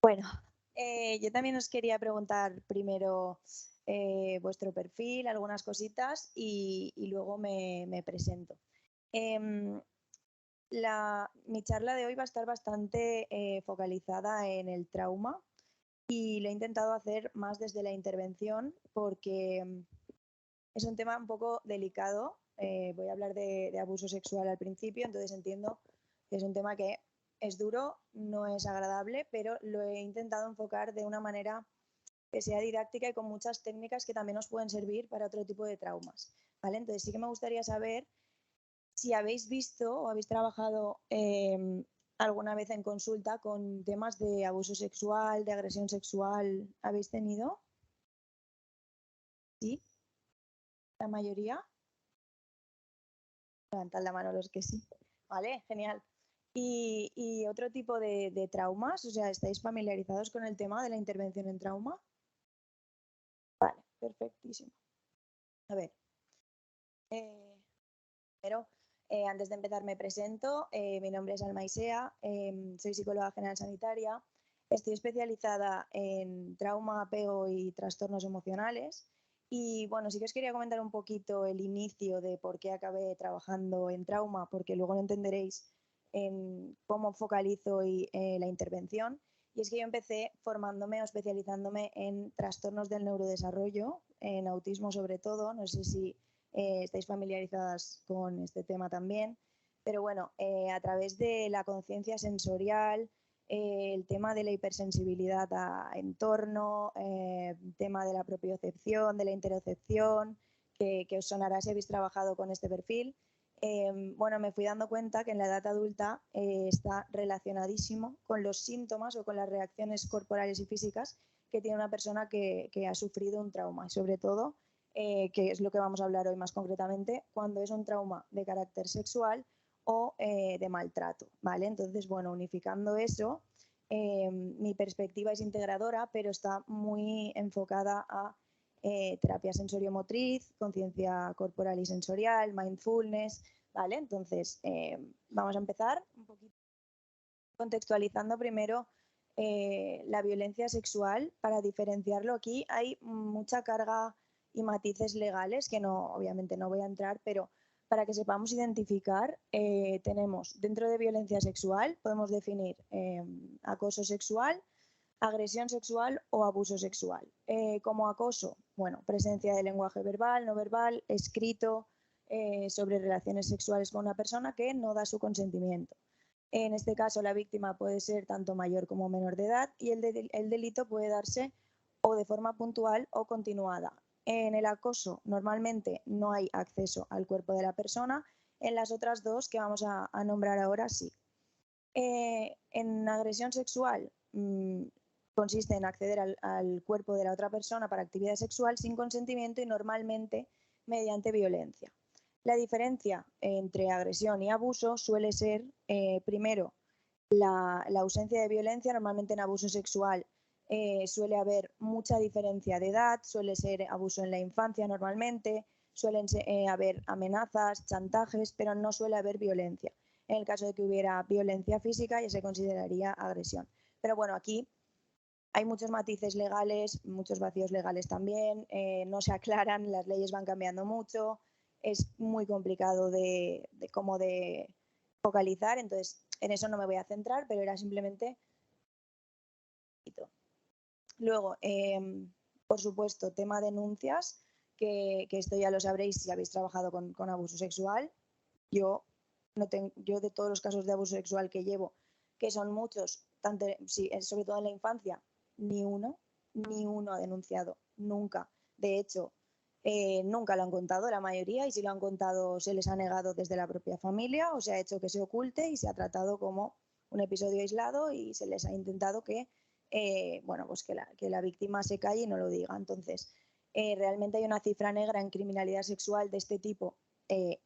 Bueno, yo también os quería preguntar primero vuestro perfil, algunas cositas y luego me presento. Em, mi charla de hoy va a estar bastante focalizada en el trauma y lo he intentado hacer más desde la intervención porque es un tema un poco delicado. Voy a hablar de abuso sexual al principio, entonces entiendo que es un tema que es duro, no es agradable, pero lo he intentado enfocar de una manera que sea didáctica y con muchas técnicas que también os pueden servir para otro tipo de traumas, ¿vale? Entonces sí que me gustaría saber si habéis visto o habéis trabajado alguna vez en consulta con temas de abuso sexual, de agresión sexual. ¿Habéis tenido? Sí, la mayoría. Levantad la mano los que sí. Vale, genial. ¿Y otro tipo de traumas? O sea, ¿estáis familiarizados con el tema de la intervención en trauma? Vale, perfectísimo. A ver, pero antes de empezar me presento. Mi nombre es Alma Isea, soy psicóloga general sanitaria. Estoy especializada en trauma, apego y trastornos emocionales. Y bueno, sí que os quería comentar un poquito el inicio de por qué acabé trabajando en trauma, porque luego lo entenderéis en cómo focalizo la intervención. Y es que yo empecé formándome o especializándome en trastornos del neurodesarrollo, en autismo sobre todo. No sé si estáis familiarizadas con este tema también. Pero bueno, a través de la conciencia sensorial, el tema de la hipersensibilidad a entorno, el tema de la propiocepción, de la interocepción, que os sonará si habéis trabajado con este perfil. Bueno, me fui dando cuenta que en la edad adulta está relacionadísimo con los síntomas o con las reacciones corporales y físicas que tiene una persona que ha sufrido un trauma, y sobre todo que es lo que vamos a hablar hoy más concretamente, cuando es un trauma de carácter sexual o de maltrato, ¿vale? Entonces, bueno, unificando eso, mi perspectiva es integradora, pero está muy enfocada a terapia sensoriomotriz, conciencia corporal y sensorial, mindfulness, ¿vale? Entonces, vamos a empezar un poquito contextualizando primero la violencia sexual. Para diferenciarlo, aquí hay mucha carga y matices legales que no, obviamente no voy a entrar, pero para que sepamos identificar, tenemos dentro de violencia sexual, podemos definir acoso sexual, agresión sexual o abuso sexual. Como acoso, bueno, presencia de lenguaje verbal, no verbal, escrito sobre relaciones sexuales con una persona que no da su consentimiento. En este caso, la víctima puede ser tanto mayor como menor de edad y el delito puede darse o de forma puntual o continuada. En el acoso, normalmente no hay acceso al cuerpo de la persona. En las otras dos que vamos a nombrar ahora, sí. En agresión sexual consiste en acceder al cuerpo de la otra persona para actividad sexual sin consentimiento y normalmente mediante violencia. La diferencia entre agresión y abuso suele ser, primero, la ausencia de violencia. Normalmente en abuso sexual suele haber mucha diferencia de edad, suele ser abuso en la infancia normalmente, suelen haber amenazas, chantajes, pero no suele haber violencia. En el caso de que hubiera violencia física ya se consideraría agresión. Pero bueno, aquí hay muchos matices legales, muchos vacíos legales también, no se aclaran, las leyes van cambiando mucho, es muy complicado de focalizar, entonces en eso no me voy a centrar, pero era simplemente... Luego, por supuesto, tema denuncias, que esto ya lo sabréis si habéis trabajado con abuso sexual. Yo, yo de todos los casos de abuso sexual que llevo, que son muchos, tanto, sí, sobre todo en la infancia, ni uno ha denunciado, nunca. De hecho, nunca lo han contado la mayoría, y si lo han contado se les ha negado desde la propia familia o se ha hecho que se oculte y se ha tratado como un episodio aislado y se les ha intentado que, bueno, pues que la víctima se calle y no lo diga. Entonces, realmente hay una cifra negra en criminalidad sexual de este tipo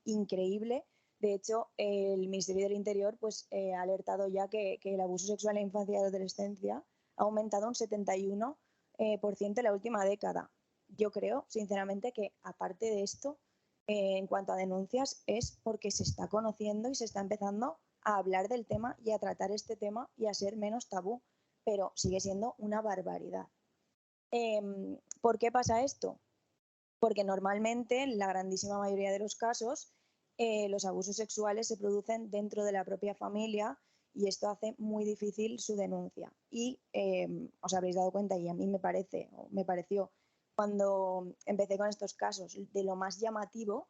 increíble. De hecho, el Ministerio del Interior pues, ha alertado ya que el abuso sexual en la infancia y adolescencia ha aumentado un 71% en la última década. Yo creo, sinceramente, que aparte de esto, en cuanto a denuncias, es porque se está conociendo y se está empezando a hablar del tema y a tratar este tema y a ser menos tabú. pero sigue siendo una barbaridad. ¿Por qué pasa esto? Porque normalmente, en la grandísima mayoría de los casos, los abusos sexuales se producen dentro de la propia familia y esto hace muy difícil su denuncia. Y os habréis dado cuenta, y a mí me pareció, cuando empecé con estos casos, de lo más llamativo,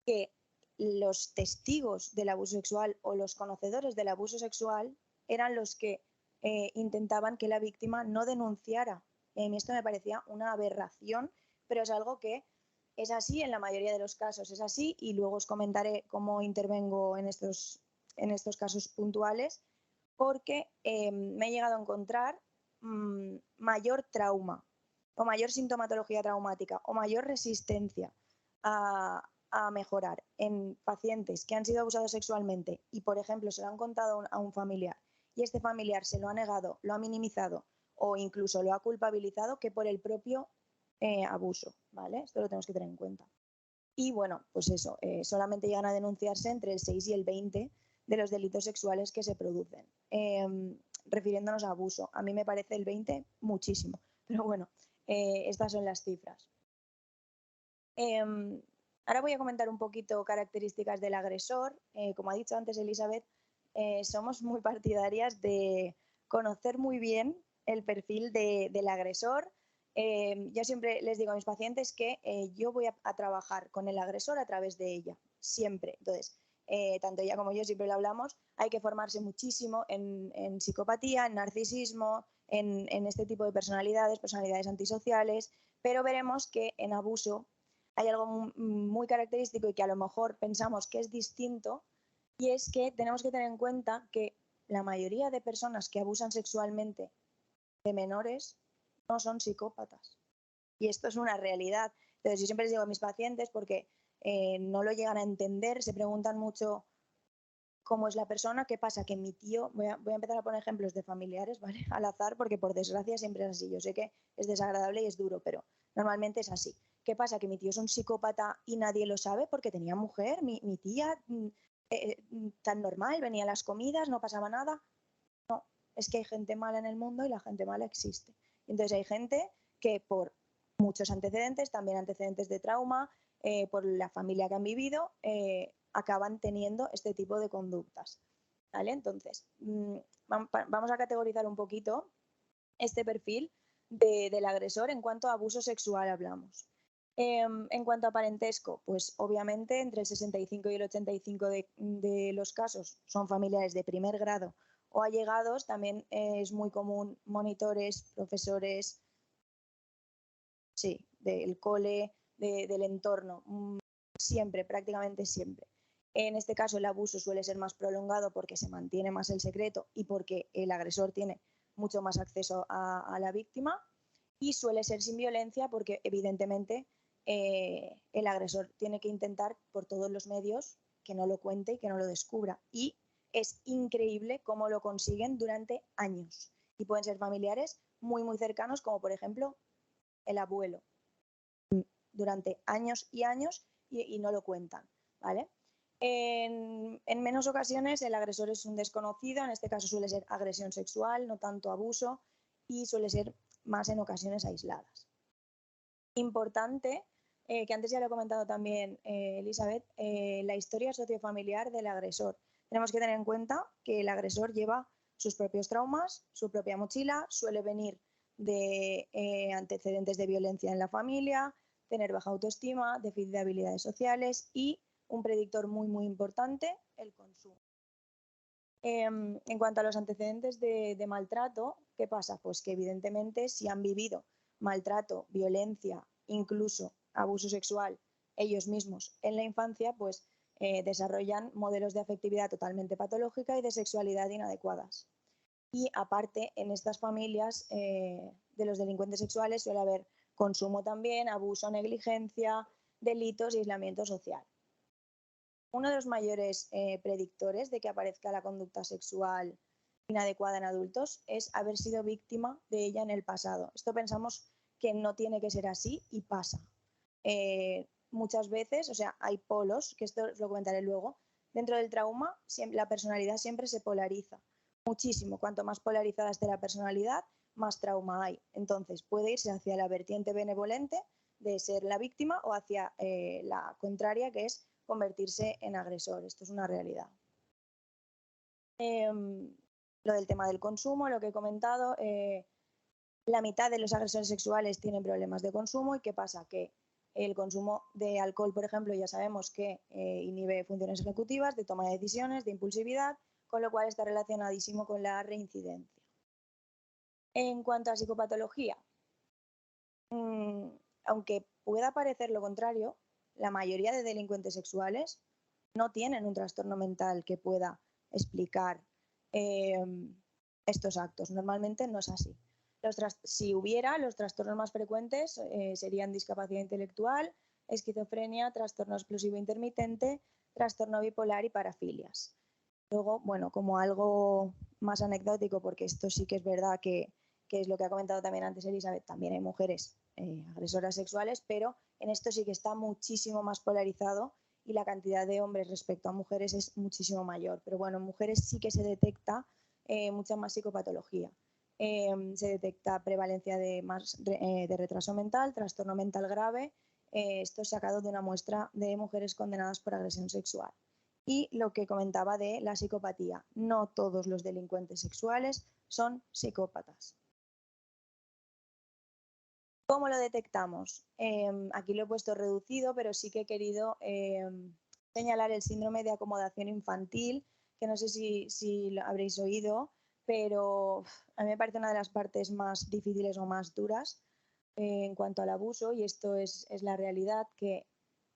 que los testigos del abuso sexual o los conocedores del abuso sexual eran los que intentaban que la víctima no denunciara. Y a mí esto me parecía una aberración, pero es algo que es así en la mayoría de los casos, es así, y luego os comentaré cómo intervengo en estos casos puntuales, porque me he llegado a encontrar mayor trauma o mayor sintomatología traumática o mayor resistencia a mejorar en pacientes que han sido abusados sexualmente y, por ejemplo, se lo han contado a un familiar y este familiar se lo ha negado, lo ha minimizado o incluso lo ha culpabilizado, que por el propio abuso, ¿vale? Esto lo tenemos que tener en cuenta. Y bueno, pues eso, solamente llegan a denunciarse entre el 6 y el 20 de los delitos sexuales que se producen. Refiriéndonos a abuso, a mí me parece el 20 muchísimo, pero bueno, estas son las cifras. Ahora voy a comentar un poquito características del agresor. Como ha dicho antes Elizabeth, somos muy partidarias de conocer muy bien el perfil del agresor. Yo siempre les digo a mis pacientes que yo voy a trabajar con el agresor a través de ella, siempre. Entonces, tanto ella como yo siempre lo hablamos, hay que formarse muchísimo en psicopatía, en narcisismo, en este tipo de personalidades antisociales, pero veremos que en abuso hay algo muy característico y que a lo mejor pensamos que es distinto, y es que tenemos que tener en cuenta que la mayoría de personas que abusan sexualmente de menores no son psicópatas. Y esto es una realidad. Entonces, yo siempre les digo a mis pacientes, porque no lo llegan a entender, se preguntan mucho cómo es la persona, qué pasa, que mi tío, voy a empezar a poner ejemplos de familiares, ¿vale? Al azar, porque por desgracia siempre es así. Yo sé que es desagradable y es duro, pero normalmente es así. ¿Qué pasa? Que mi tío es un psicópata y nadie lo sabe porque tenía mujer, mi tía, tan normal, venía a las comidas, no pasaba nada. No, es que hay gente mala en el mundo y la gente mala existe. Entonces hay gente que por muchos antecedentes, también antecedentes de trauma, por la familia que han vivido, acaban teniendo este tipo de conductas, ¿vale? Entonces, vamos a categorizar un poquito este perfil del agresor en cuanto a abuso sexual hablamos. En cuanto a parentesco, pues obviamente entre el 65 y el 85 de los casos son familiares de primer grado o allegados. También es muy común monitores, profesores, sí, del cole, del entorno, siempre, prácticamente siempre. En este caso el abuso suele ser más prolongado porque se mantiene más el secreto y porque el agresor tiene mucho más acceso a la víctima, y suele ser sin violencia porque evidentemente el agresor tiene que intentar por todos los medios que no lo cuente y que no lo descubra, y es increíble cómo lo consiguen durante años, y pueden ser familiares muy muy cercanos, como por ejemplo el abuelo, durante años y años, y no lo cuentan, ¿vale? En menos ocasiones el agresor es un desconocido, en este caso suele ser agresión sexual, no tanto abuso, y suele ser más en ocasiones aisladas. Importante, que antes ya lo he comentado también Elizabeth, la historia sociofamiliar del agresor. Tenemos que tener en cuenta que el agresor lleva sus propios traumas, su propia mochila, suele venir de antecedentes de violencia en la familia, tener baja autoestima, déficit de habilidades sociales y un predictor muy muy importante, el consumo. En cuanto a los antecedentes de maltrato, ¿qué pasa? Pues que evidentemente si han vivido maltrato, violencia, incluso abuso sexual ellos mismos en la infancia, pues desarrollan modelos de afectividad totalmente patológica y de sexualidad inadecuadas. Y aparte, en estas familias de los delincuentes sexuales suele haber consumo también, abuso, negligencia, delitos y aislamiento social. Uno de los mayores predictores de que aparezca la conducta sexual inadecuada en adultos es haber sido víctima de ella en el pasado. Esto pensamos que no tiene que ser así y pasa. Muchas veces, o sea, hay polos, que esto os lo comentaré luego, dentro del trauma la personalidad siempre se polariza. muchísimo. Cuanto más polarizada esté la personalidad, más trauma hay. Entonces puede irse hacia la vertiente benevolente de ser la víctima o hacia la contraria, que es convertirse en agresor. Esto es una realidad. Lo del tema del consumo, lo que he comentado, la mitad de los agresores sexuales tienen problemas de consumo. ¿Y qué pasa? Que el consumo de alcohol, por ejemplo, ya sabemos que inhibe funciones ejecutivas, de toma de decisiones, de impulsividad, con lo cual está relacionadísimo con la reincidencia. En cuanto a psicopatología, aunque pueda parecer lo contrario, la mayoría de delincuentes sexuales no tienen un trastorno mental que pueda explicar estos actos. Normalmente no es así. Si hubiera, los trastornos más frecuentes serían discapacidad intelectual, esquizofrenia, trastorno explosivo intermitente, trastorno bipolar y parafilias. Luego, bueno, como algo más anecdótico, porque esto sí que es verdad que es lo que ha comentado también antes Elizabeth, también hay mujeres agresoras sexuales, pero en esto sí que está muchísimo más polarizado y la cantidad de hombres respecto a mujeres es muchísimo mayor. Pero bueno, en mujeres sí que se detecta mucha más psicopatología. Se detecta prevalencia de retraso mental, trastorno mental grave, esto es sacado de una muestra de mujeres condenadas por agresión sexual. Y lo que comentaba de la psicopatía, no todos los delincuentes sexuales son psicópatas. ¿Cómo lo detectamos? Aquí lo he puesto reducido, pero sí que he querido señalar el síndrome de acomodación infantil, que no sé si lo habréis oído, pero a mí me parece una de las partes más difíciles o más duras en cuanto al abuso, y esto es la realidad, que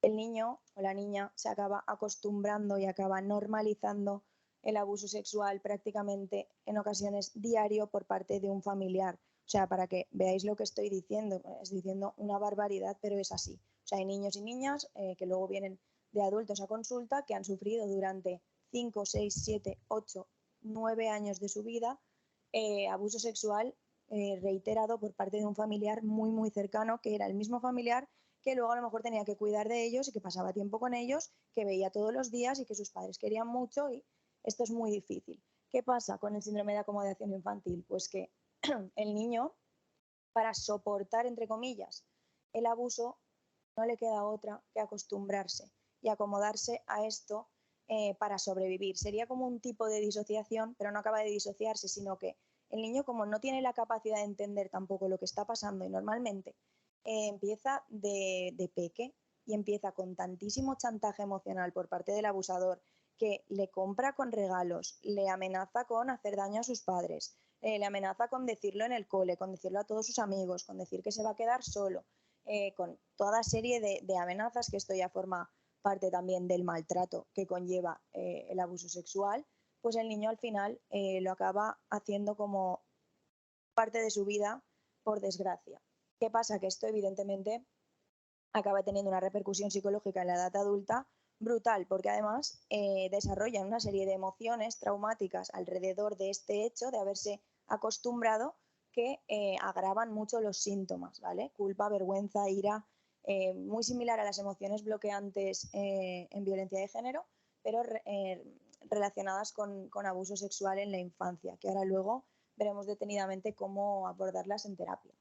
el niño o la niña se acaba acostumbrando y acaba normalizando el abuso sexual prácticamente en ocasiones diario por parte de un familiar. O sea, para que veáis lo que estoy diciendo una barbaridad, pero es así. O sea, hay niños y niñas que luego vienen de adultos a consulta que han sufrido durante 5, 6, 7, 8, 9 años de su vida abuso sexual reiterado por parte de un familiar muy, muy cercano, que era el mismo familiar que luego a lo mejor tenía que cuidar de ellos y que pasaba tiempo con ellos, que veía todos los días y que sus padres querían mucho, y esto es muy difícil. ¿Qué pasa con el síndrome de acomodación infantil? Pues que el niño, para soportar, entre comillas, el abuso, no le queda otra que acostumbrarse y acomodarse a esto para sobrevivir. Sería como un tipo de disociación, pero no acaba de disociarse, sino que el niño, como no tiene la capacidad de entender tampoco lo que está pasando, y normalmente empieza de peque y empieza con tantísimo chantaje emocional por parte del abusador, que le compra con regalos, le amenaza con hacer daño a sus padres, le amenaza con decirlo en el cole, con decirlo a todos sus amigos, con decir que se va a quedar solo, con toda serie de amenazas, que esto ya forma parte también del maltrato que conlleva el abuso sexual, pues el niño al final lo acaba haciendo como parte de su vida, por desgracia. ¿Qué pasa? Que esto evidentemente acaba teniendo una repercusión psicológica en la edad adulta brutal, porque además desarrollan una serie de emociones traumáticas alrededor de este hecho de haberse acostumbrado, que agravan mucho los síntomas, ¿vale? Culpa, vergüenza, ira, muy similar a las emociones bloqueantes en violencia de género, pero relacionadas con abuso sexual en la infancia, que ahora luego veremos detenidamente cómo abordarlas en terapia.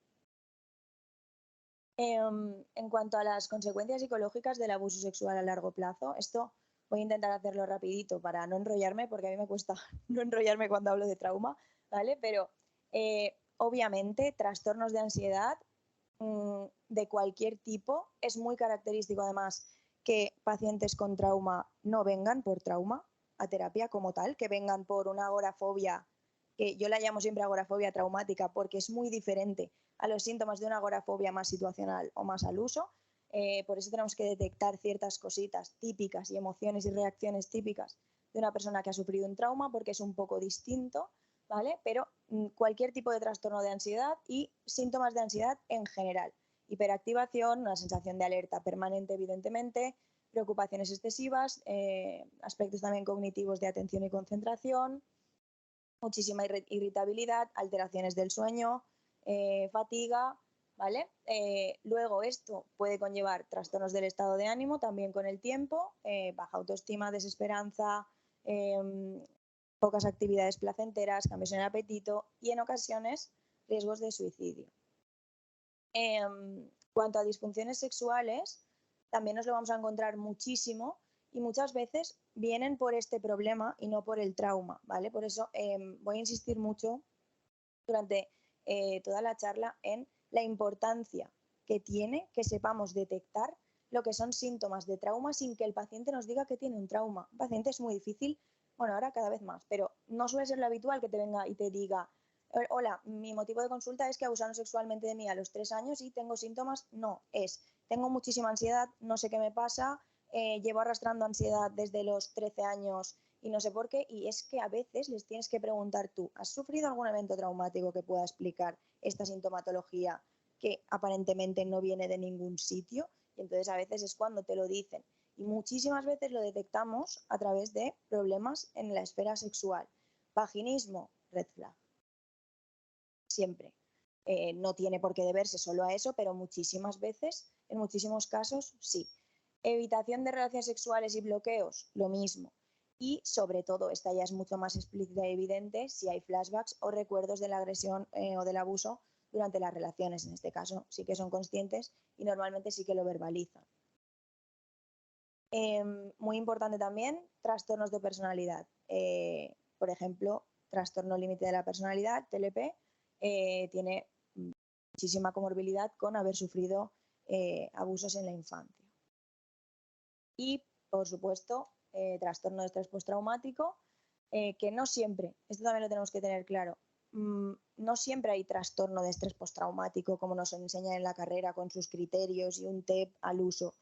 En cuanto a las consecuencias psicológicas del abuso sexual a largo plazo, esto voy a intentar hacerlo rapidito para no enrollarme, porque a mí me cuesta no enrollarme cuando hablo de trauma, ¿vale? Pero obviamente trastornos de ansiedad de cualquier tipo, es muy característico además que pacientes con trauma no vengan por trauma a terapia como tal, que vengan por una agorafobia, que yo la llamo siempre agorafobia traumática, porque es muy diferente a los síntomas de una agorafobia más situacional o más al uso. Por eso tenemos que detectar ciertas cositas típicas y emociones y reacciones típicas de una persona que ha sufrido un trauma, porque es un poco distinto, ¿vale? Pero cualquier tipo de trastorno de ansiedad y síntomas de ansiedad en general. Hiperactivación, una sensación de alerta permanente, evidentemente, preocupaciones excesivas, aspectos también cognitivos de atención y concentración, muchísima irritabilidad, alteraciones del sueño, fatiga, ¿vale? Luego esto puede conllevar trastornos del estado de ánimo también con el tiempo, baja autoestima, desesperanza, pocas actividades placenteras, cambios en el apetito y en ocasiones riesgos de suicidio. En cuanto a disfunciones sexuales, también nos lo vamos a encontrar muchísimo y muchas veces vienen por este problema y no por el trauma, ¿vale? Por eso voy a insistir mucho durante toda la charla en la importancia que tiene que sepamos detectar lo que son síntomas de trauma sin que el paciente nos diga que tiene un trauma. Un paciente es muy difícil, bueno, ahora cada vez más, pero no suele ser lo habitual que te venga y te diga, hola, mi motivo de consulta es que abusaron sexualmente de mí a los 3 años y tengo síntomas. No, tengo muchísima ansiedad, no sé qué me pasa, llevo arrastrando ansiedad desde los 13 años y no sé por qué, y es que a veces les tienes que preguntar tú, ¿has sufrido algún evento traumático que pueda explicar esta sintomatología que aparentemente no viene de ningún sitio? Y entonces a veces es cuando te lo dicen. Y muchísimas veces lo detectamos a través de problemas en la esfera sexual. Vaginismo, red flag. Siempre. No tiene por qué deberse solo a eso, pero muchísimas veces, en muchísimos casos, sí. Evitación de relaciones sexuales y bloqueos, lo mismo. Y sobre todo, esta ya es mucho más explícita y evidente si hay flashbacks o recuerdos de la agresión o del abuso durante las relaciones. En este caso sí que son conscientes y normalmente sí que lo verbalizan. Muy importante también, trastornos de personalidad. Por ejemplo, trastorno límite de la personalidad, TLP, tiene muchísima comorbilidad con haber sufrido abusos en la infancia. Y, por supuesto, trastorno de estrés postraumático, que no siempre, esto también lo tenemos que tener claro, no siempre hay trastorno de estrés postraumático como nos enseñan en la carrera con sus criterios y un TEP al uso.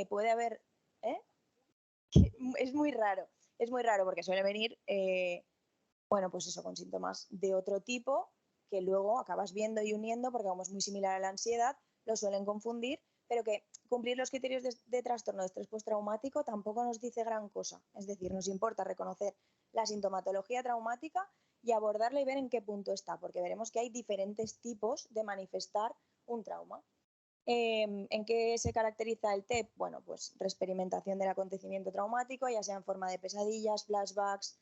Puede haber, es muy raro porque suele venir, bueno, pues eso, con síntomas de otro tipo que luego acabas viendo y uniendo porque como es muy similar a la ansiedad, lo suelen confundir, pero que cumplir los criterios de trastorno de estrés postraumático tampoco nos dice gran cosa. Es decir, nos importa reconocer la sintomatología traumática y abordarla y ver en qué punto está, porque veremos que hay diferentes tipos de manifestar un trauma. ¿En qué se caracteriza el TEP? Bueno, pues reexperimentación del acontecimiento traumático, ya sea en forma de pesadillas, flashbacks,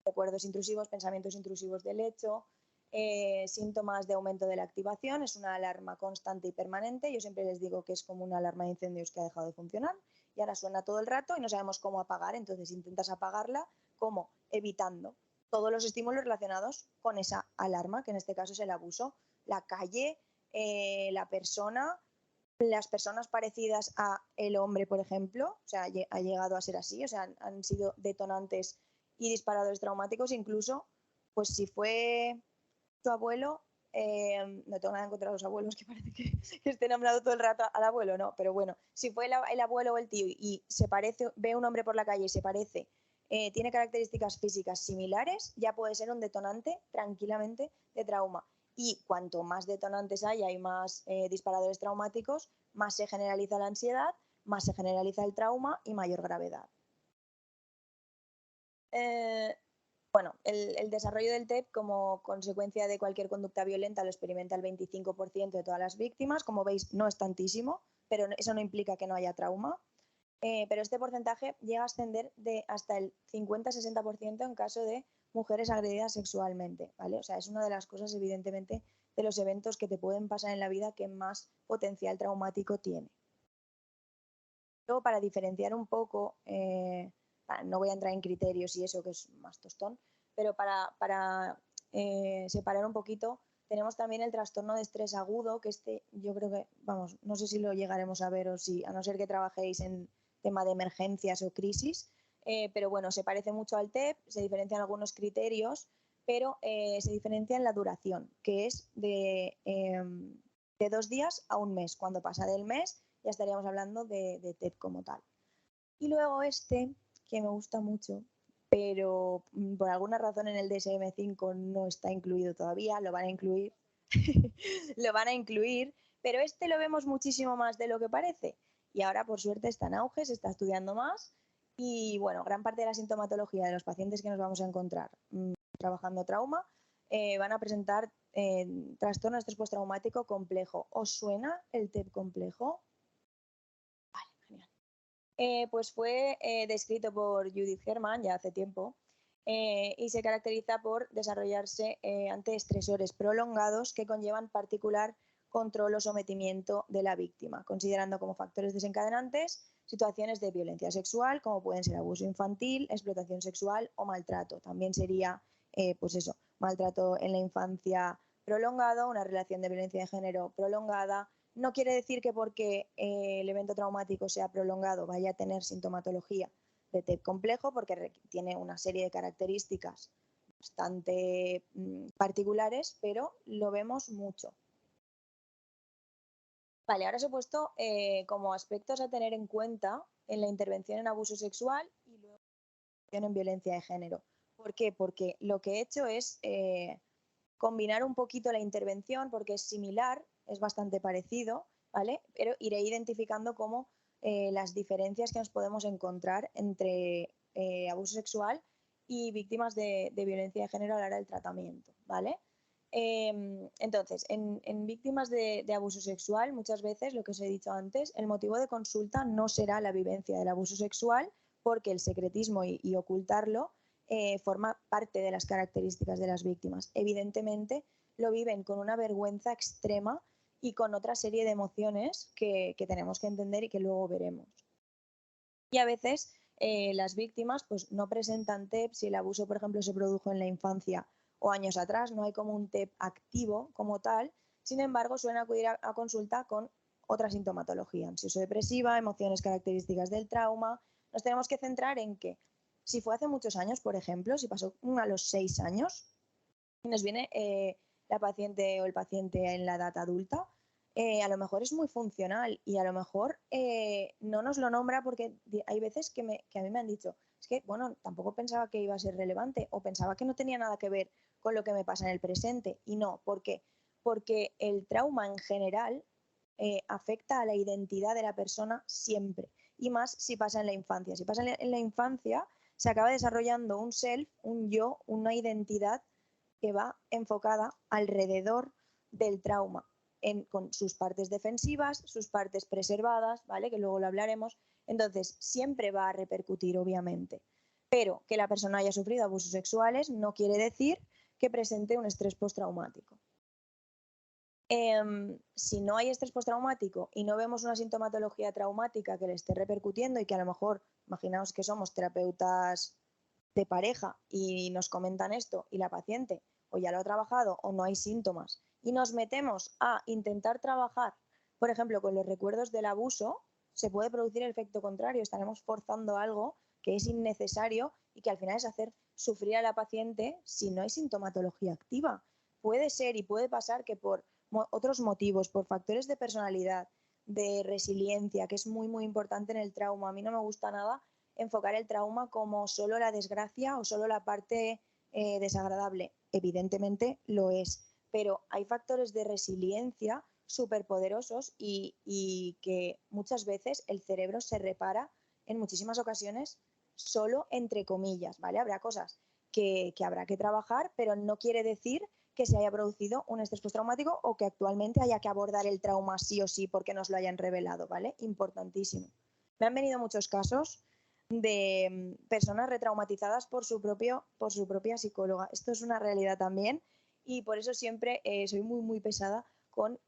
recuerdos intrusivos, pensamientos intrusivos del hecho, síntomas de aumento de la activación, es una alarma constante y permanente. Yo siempre les digo que es como una alarma de incendios que ha dejado de funcionar y ahora suena todo el rato y no sabemos cómo apagar, entonces intentas apagarla, ¿cómo? Evitando todos los estímulos relacionados con esa alarma, que en este caso es el abuso, la calle, la persona, las personas parecidas a el hombre, por ejemplo, o sea, ha llegado a ser así, o sea, han sido detonantes y disparadores traumáticos, incluso, pues si fue tu abuelo, no tengo nada en contra de los abuelos, que parece que estén hablando todo el rato al abuelo, no, pero bueno, si fue el abuelo o el tío y se parece, ve un hombre por la calle y se parece, tiene características físicas similares, ya puede ser un detonante tranquilamente de trauma. Y cuanto más detonantes hay más disparadores traumáticos, más se generaliza la ansiedad, más se generaliza el trauma y mayor gravedad. Bueno, el desarrollo del TEP como consecuencia de cualquier conducta violenta lo experimenta el 25% de todas las víctimas. Como veis, no es tantísimo, pero eso no implica que no haya trauma. Pero este porcentaje llega a ascender de hasta el 50-60% en caso de mujeres agredidas sexualmente, ¿vale? O sea, es una de las cosas, evidentemente, de los eventos que te pueden pasar en la vida que más potencial traumático tiene. Luego, para diferenciar un poco, no voy a entrar en criterios y eso, que es más tostón, pero para separar un poquito, tenemos también el trastorno de estrés agudo, que yo creo que, vamos, no sé si lo llegaremos a ver o si, a no ser que trabajéis en tema de emergencias o crisis, pero bueno, se parece mucho al TEP, se diferencian algunos criterios, pero se diferencia en la duración, que es de 2 días a un mes. Cuando pasa del mes, ya estaríamos hablando de TEP como tal. Y luego que me gusta mucho, pero por alguna razón en el DSM-5 no está incluido todavía, lo van a incluir, lo van a incluir, pero lo vemos muchísimo más de lo que parece. Y ahora, por suerte, está en auge, se está estudiando más y, bueno, gran parte de la sintomatología de los pacientes que nos vamos a encontrar trabajando trauma van a presentar trastorno de estrés postraumático complejo. ¿Os suena el TEP complejo? Vale, genial. Pues fue descrito por Judith Herman ya hace tiempo y se caracteriza por desarrollarse ante estresores prolongados que conllevan particular control o sometimiento de la víctima, considerando como factores desencadenantes situaciones de violencia sexual, como pueden ser abuso infantil, explotación sexual o maltrato. También sería, pues eso, maltrato en la infancia prolongado, una relación de violencia de género prolongada. No quiere decir que porque el evento traumático sea prolongado vaya a tener sintomatología de TEP complejo, porque tiene una serie de características bastante particulares, pero lo vemos mucho. Vale, ahora os he puesto como aspectos a tener en cuenta en la intervención en abuso sexual y luego en violencia de género. ¿Por qué? Porque lo que he hecho es combinar un poquito la intervención, porque es similar, es bastante parecido, ¿vale? Pero iré identificando como las diferencias que nos podemos encontrar entre abuso sexual y víctimas de violencia de género a la hora del tratamiento, ¿vale? Entonces, en víctimas de abuso sexual, muchas veces, lo que os he dicho antes, el motivo de consulta no será la vivencia del abuso sexual, porque el secretismo y ocultarlo forma parte de las características de las víctimas. Evidentemente, lo viven con una vergüenza extrema y con otra serie de emociones que tenemos que entender y que luego veremos. Y a veces las víctimas pues, no presentan TEP si el abuso, por ejemplo, se produjo en la infancia o años atrás, no hay como un TEP activo como tal, sin embargo suelen acudir a consulta con otra sintomatología, ansioso-depresiva, emociones características del trauma. Nos tenemos que centrar en que si fue hace muchos años, por ejemplo, si pasó a los 6 años y nos viene la paciente o el paciente en la edad adulta, a lo mejor es muy funcional y a lo mejor no nos lo nombra porque hay veces que a mí me han dicho, es que, bueno, tampoco pensaba que iba a ser relevante o pensaba que no tenía nada que ver con lo que me pasa en el presente. Y no, ¿por qué? Porque el trauma en general afecta a la identidad de la persona siempre, y más si pasa en la infancia. Si pasa en la infancia, se acaba desarrollando un self, un yo, una identidad que va enfocada alrededor del trauma, con sus partes defensivas, sus partes preservadas, ¿vale? Que luego lo hablaremos. Entonces, siempre va a repercutir, obviamente. Pero que la persona haya sufrido abusos sexuales no quiere decir que presente un estrés postraumático. Si no hay estrés postraumático y no vemos una sintomatología traumática que le esté repercutiendo y que a lo mejor, imaginaos que somos terapeutas de pareja y nos comentan esto y la paciente o ya lo ha trabajado o no hay síntomas y nos metemos a intentar trabajar, por ejemplo, con los recuerdos del abuso, se puede producir el efecto contrario, estaremos forzando algo que es innecesario y que al final es hacer sufrir a la paciente si no hay sintomatología activa. Puede ser y puede pasar que por otros motivos, por factores de personalidad, de resiliencia, que es muy, muy importante en el trauma. A mí no me gusta nada enfocar el trauma como solo la desgracia o solo la parte desagradable. Evidentemente lo es, pero hay factores de resiliencia súper poderosos y que muchas veces el cerebro se repara en muchísimas ocasiones solo entre comillas, ¿vale? Habrá cosas que habrá que trabajar, pero no quiere decir que se haya producido un estrés postraumático o que actualmente haya que abordar el trauma sí o sí porque nos lo hayan revelado, ¿vale? Importantísimo. Me han venido muchos casos de personas retraumatizadas por su propia psicóloga. Esto es una realidad también y por eso siempre soy muy, muy pesada con,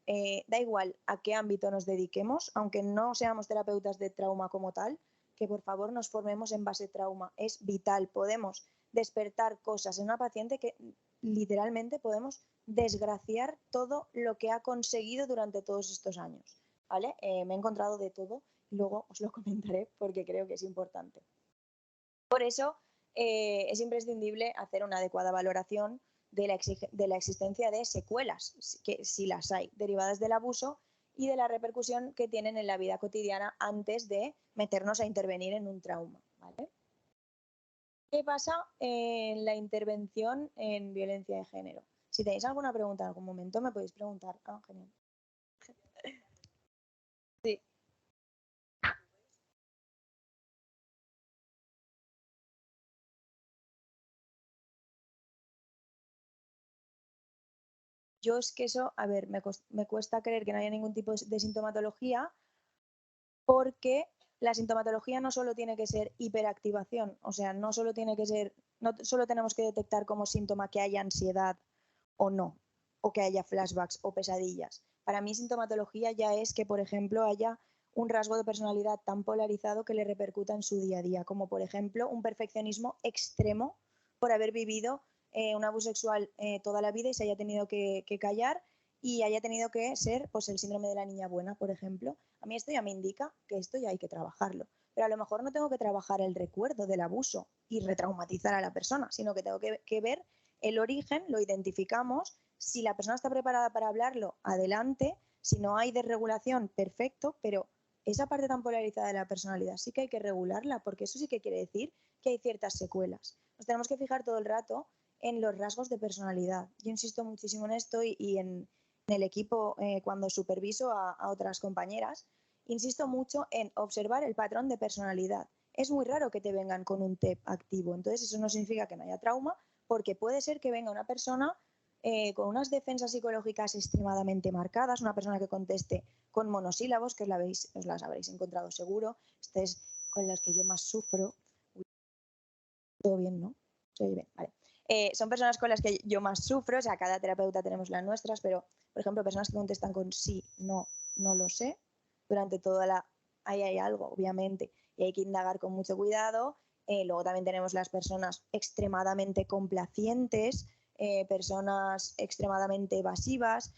da igual a qué ámbito nos dediquemos, aunque no seamos terapeutas de trauma como tal, que por favor nos formemos en base trauma. Es vital, podemos despertar cosas en una paciente que literalmente podemos desgraciar todo lo que ha conseguido durante todos estos años, ¿vale? Me he encontrado de todo y luego os lo comentaré porque creo que es importante. Por eso es imprescindible hacer una adecuada valoración de la existencia de secuelas, que si las hay, derivadas del abuso y de la repercusión que tienen en la vida cotidiana antes de meternos a intervenir en un trauma, ¿vale? ¿Qué pasa en la intervención en violencia de género? Si tenéis alguna pregunta en algún momento, me podéis preguntar. Ah, genial. Sí. Yo es que eso, a ver, me cuesta creer que no haya ningún tipo de sintomatología porque la sintomatología no solo tiene que ser hiperactivación, o sea, no solo tenemos que detectar como síntoma que haya ansiedad o no, o que haya flashbacks o pesadillas. Para mí sintomatología ya es que, por ejemplo, haya un rasgo de personalidad tan polarizado que le repercuta en su día a día, como por ejemplo un perfeccionismo extremo por haber vivido un abuso sexual toda la vida y se haya tenido que callar y haya tenido que ser pues, el síndrome de la niña buena, por ejemplo. A mí esto ya me indica que esto ya hay que trabajarlo. Pero a lo mejor no tengo que trabajar el recuerdo del abuso y retraumatizar a la persona, sino que tengo que ver el origen, lo identificamos. Si la persona está preparada para hablarlo, adelante. Si no hay desregulación, perfecto, pero esa parte tan polarizada de la personalidad sí que hay que regularla, porque eso sí que quiere decir que hay ciertas secuelas. Nos tenemos que fijar todo el rato en los rasgos de personalidad. Yo insisto muchísimo en esto y en el equipo cuando superviso a otras compañeras, insisto mucho en observar el patrón de personalidad. Es muy raro que te vengan con un TEP activo, entonces eso no significa que no haya trauma, porque puede ser que venga una persona con unas defensas psicológicas extremadamente marcadas, una persona que conteste con monosílabos, que os las habréis encontrado seguro, esta es con las que yo más sufro. Uy, todo bien, ¿no? Se oye bien, vale. Son personas con las que yo más sufro, o sea, cada terapeuta tenemos las nuestras, pero, por ejemplo, personas que contestan con sí, no, no lo sé, durante toda la... Ahí hay algo, obviamente, y hay que indagar con mucho cuidado. Luego también tenemos las personas extremadamente complacientes, personas extremadamente evasivas.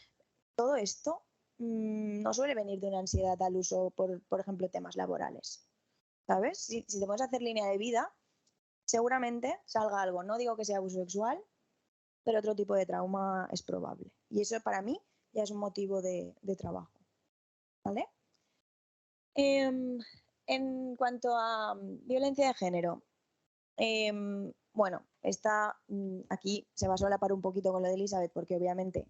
Todo esto no suele venir de una ansiedad al uso, por ejemplo, temas laborales, ¿sabes? Si te pones a hacer línea de vida, seguramente salga algo. No digo que sea abuso sexual, pero otro tipo de trauma es probable. Y eso para mí ya es un motivo de trabajo, ¿vale? En cuanto a violencia de género, bueno, aquí se va a solapar un poquito con lo de Elizabeth porque obviamente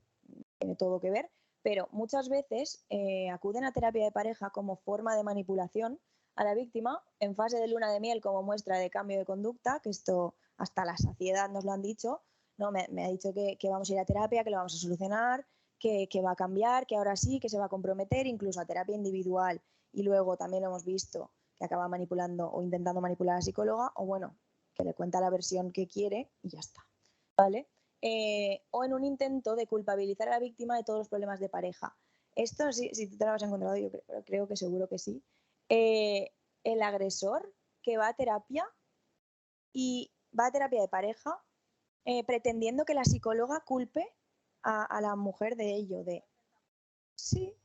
tiene todo que ver, pero muchas veces acuden a terapia de pareja como forma de manipulación a la víctima en fase de luna de miel como muestra de cambio de conducta, que esto hasta la saciedad nos lo han dicho, ¿no? Me ha dicho que vamos a ir a terapia, que lo vamos a solucionar, que va a cambiar, que ahora sí, que se va a comprometer incluso a terapia individual y luego también lo hemos visto que acaba manipulando o intentando manipular a la psicóloga o bueno, que le cuenta la versión que quiere y ya está, ¿vale? O en un intento de culpabilizar a la víctima de todos los problemas de pareja. Esto, si tú te lo has encontrado, yo creo que seguro que sí. El agresor que va a terapia y va a terapia de pareja pretendiendo que la psicóloga culpe a la mujer de ello, de sí,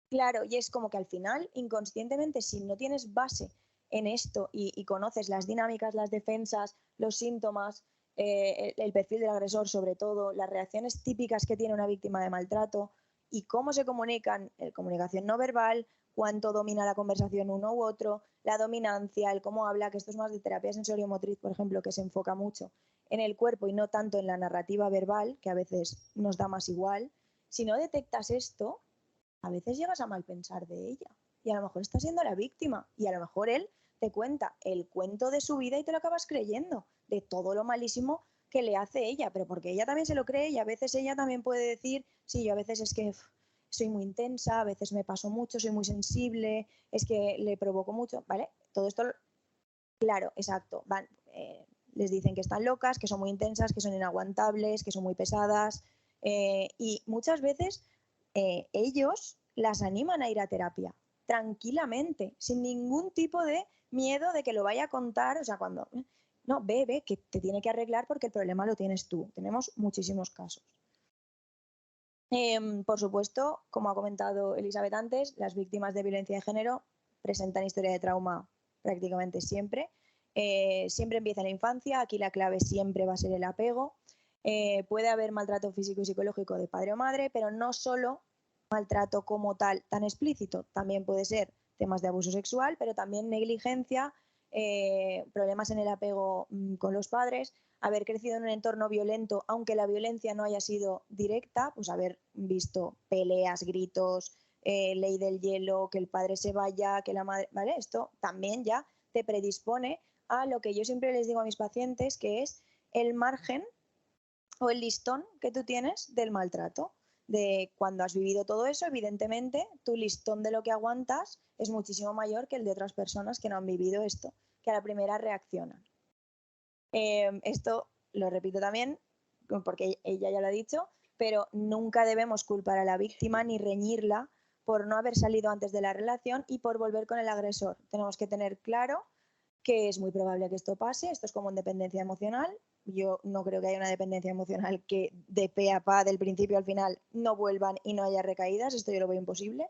claro, y es como que al final, inconscientemente, si no tienes base en esto y conoces las dinámicas, las defensas, los síntomas, el perfil del agresor sobre todo, las reacciones típicas que tiene una víctima de maltrato y cómo se comunican, comunicación no verbal, cuánto domina la conversación uno u otro, la dominancia, el cómo habla, que esto es más de terapia sensorio-motriz, por ejemplo, que se enfoca mucho en el cuerpo y no tanto en la narrativa verbal, que a veces nos da más igual. Si no detectas esto, a veces llegas a mal pensar de ella y a lo mejor está siendo la víctima y a lo mejor él te cuenta el cuento de su vida y te lo acabas creyendo de todo lo malísimo que le hace ella, pero porque ella también se lo cree y a veces ella también puede decir, sí, yo a veces es que soy muy intensa, a veces me paso mucho, soy muy sensible, es que le provoco mucho, ¿vale? Todo esto, claro, exacto, les dicen que están locas, que son muy intensas, que son inaguantables, que son muy pesadas y muchas veces ellos las animan a ir a terapia tranquilamente, sin ningún tipo de miedo de que lo vaya a contar, o sea, cuando, no, ve, que te tiene que arreglar porque el problema lo tienes tú. Tenemos muchísimos casos. Por supuesto, como ha comentado Elizabeth antes, las víctimas de violencia de género presentan historia de trauma prácticamente siempre. Siempre empieza en la infancia, aquí la clave siempre va a ser el apego. Puede haber maltrato físico y psicológico de padre o madre, pero no solo maltrato como tal tan explícito, también puede ser temas de abuso sexual, pero también negligencia, problemas en el apego con los padres, haber crecido en un entorno violento, aunque la violencia no haya sido directa, pues haber visto peleas, gritos, ley del hielo, que el padre se vaya, que la madre, ¿vale? Esto también ya te predispone a lo que yo siempre les digo a mis pacientes, que es el margen o el listón que tú tienes del maltrato. de cuando has vivido todo eso, evidentemente, tu listón de lo que aguantas es muchísimo mayor que el de otras personas que no han vivido esto, que a la primera reaccionan. Esto lo repito también, porque ella ya lo ha dicho, pero nunca debemos culpar a la víctima ni reñirla por no haber salido antes de la relación y por volver con el agresor. Tenemos que tener claro que es muy probable que esto pase, esto es como en dependencia emocional. Yo no creo que haya una dependencia emocional que de pe a pa, del principio al final, no vuelvan y no haya recaídas, esto yo lo veo imposible,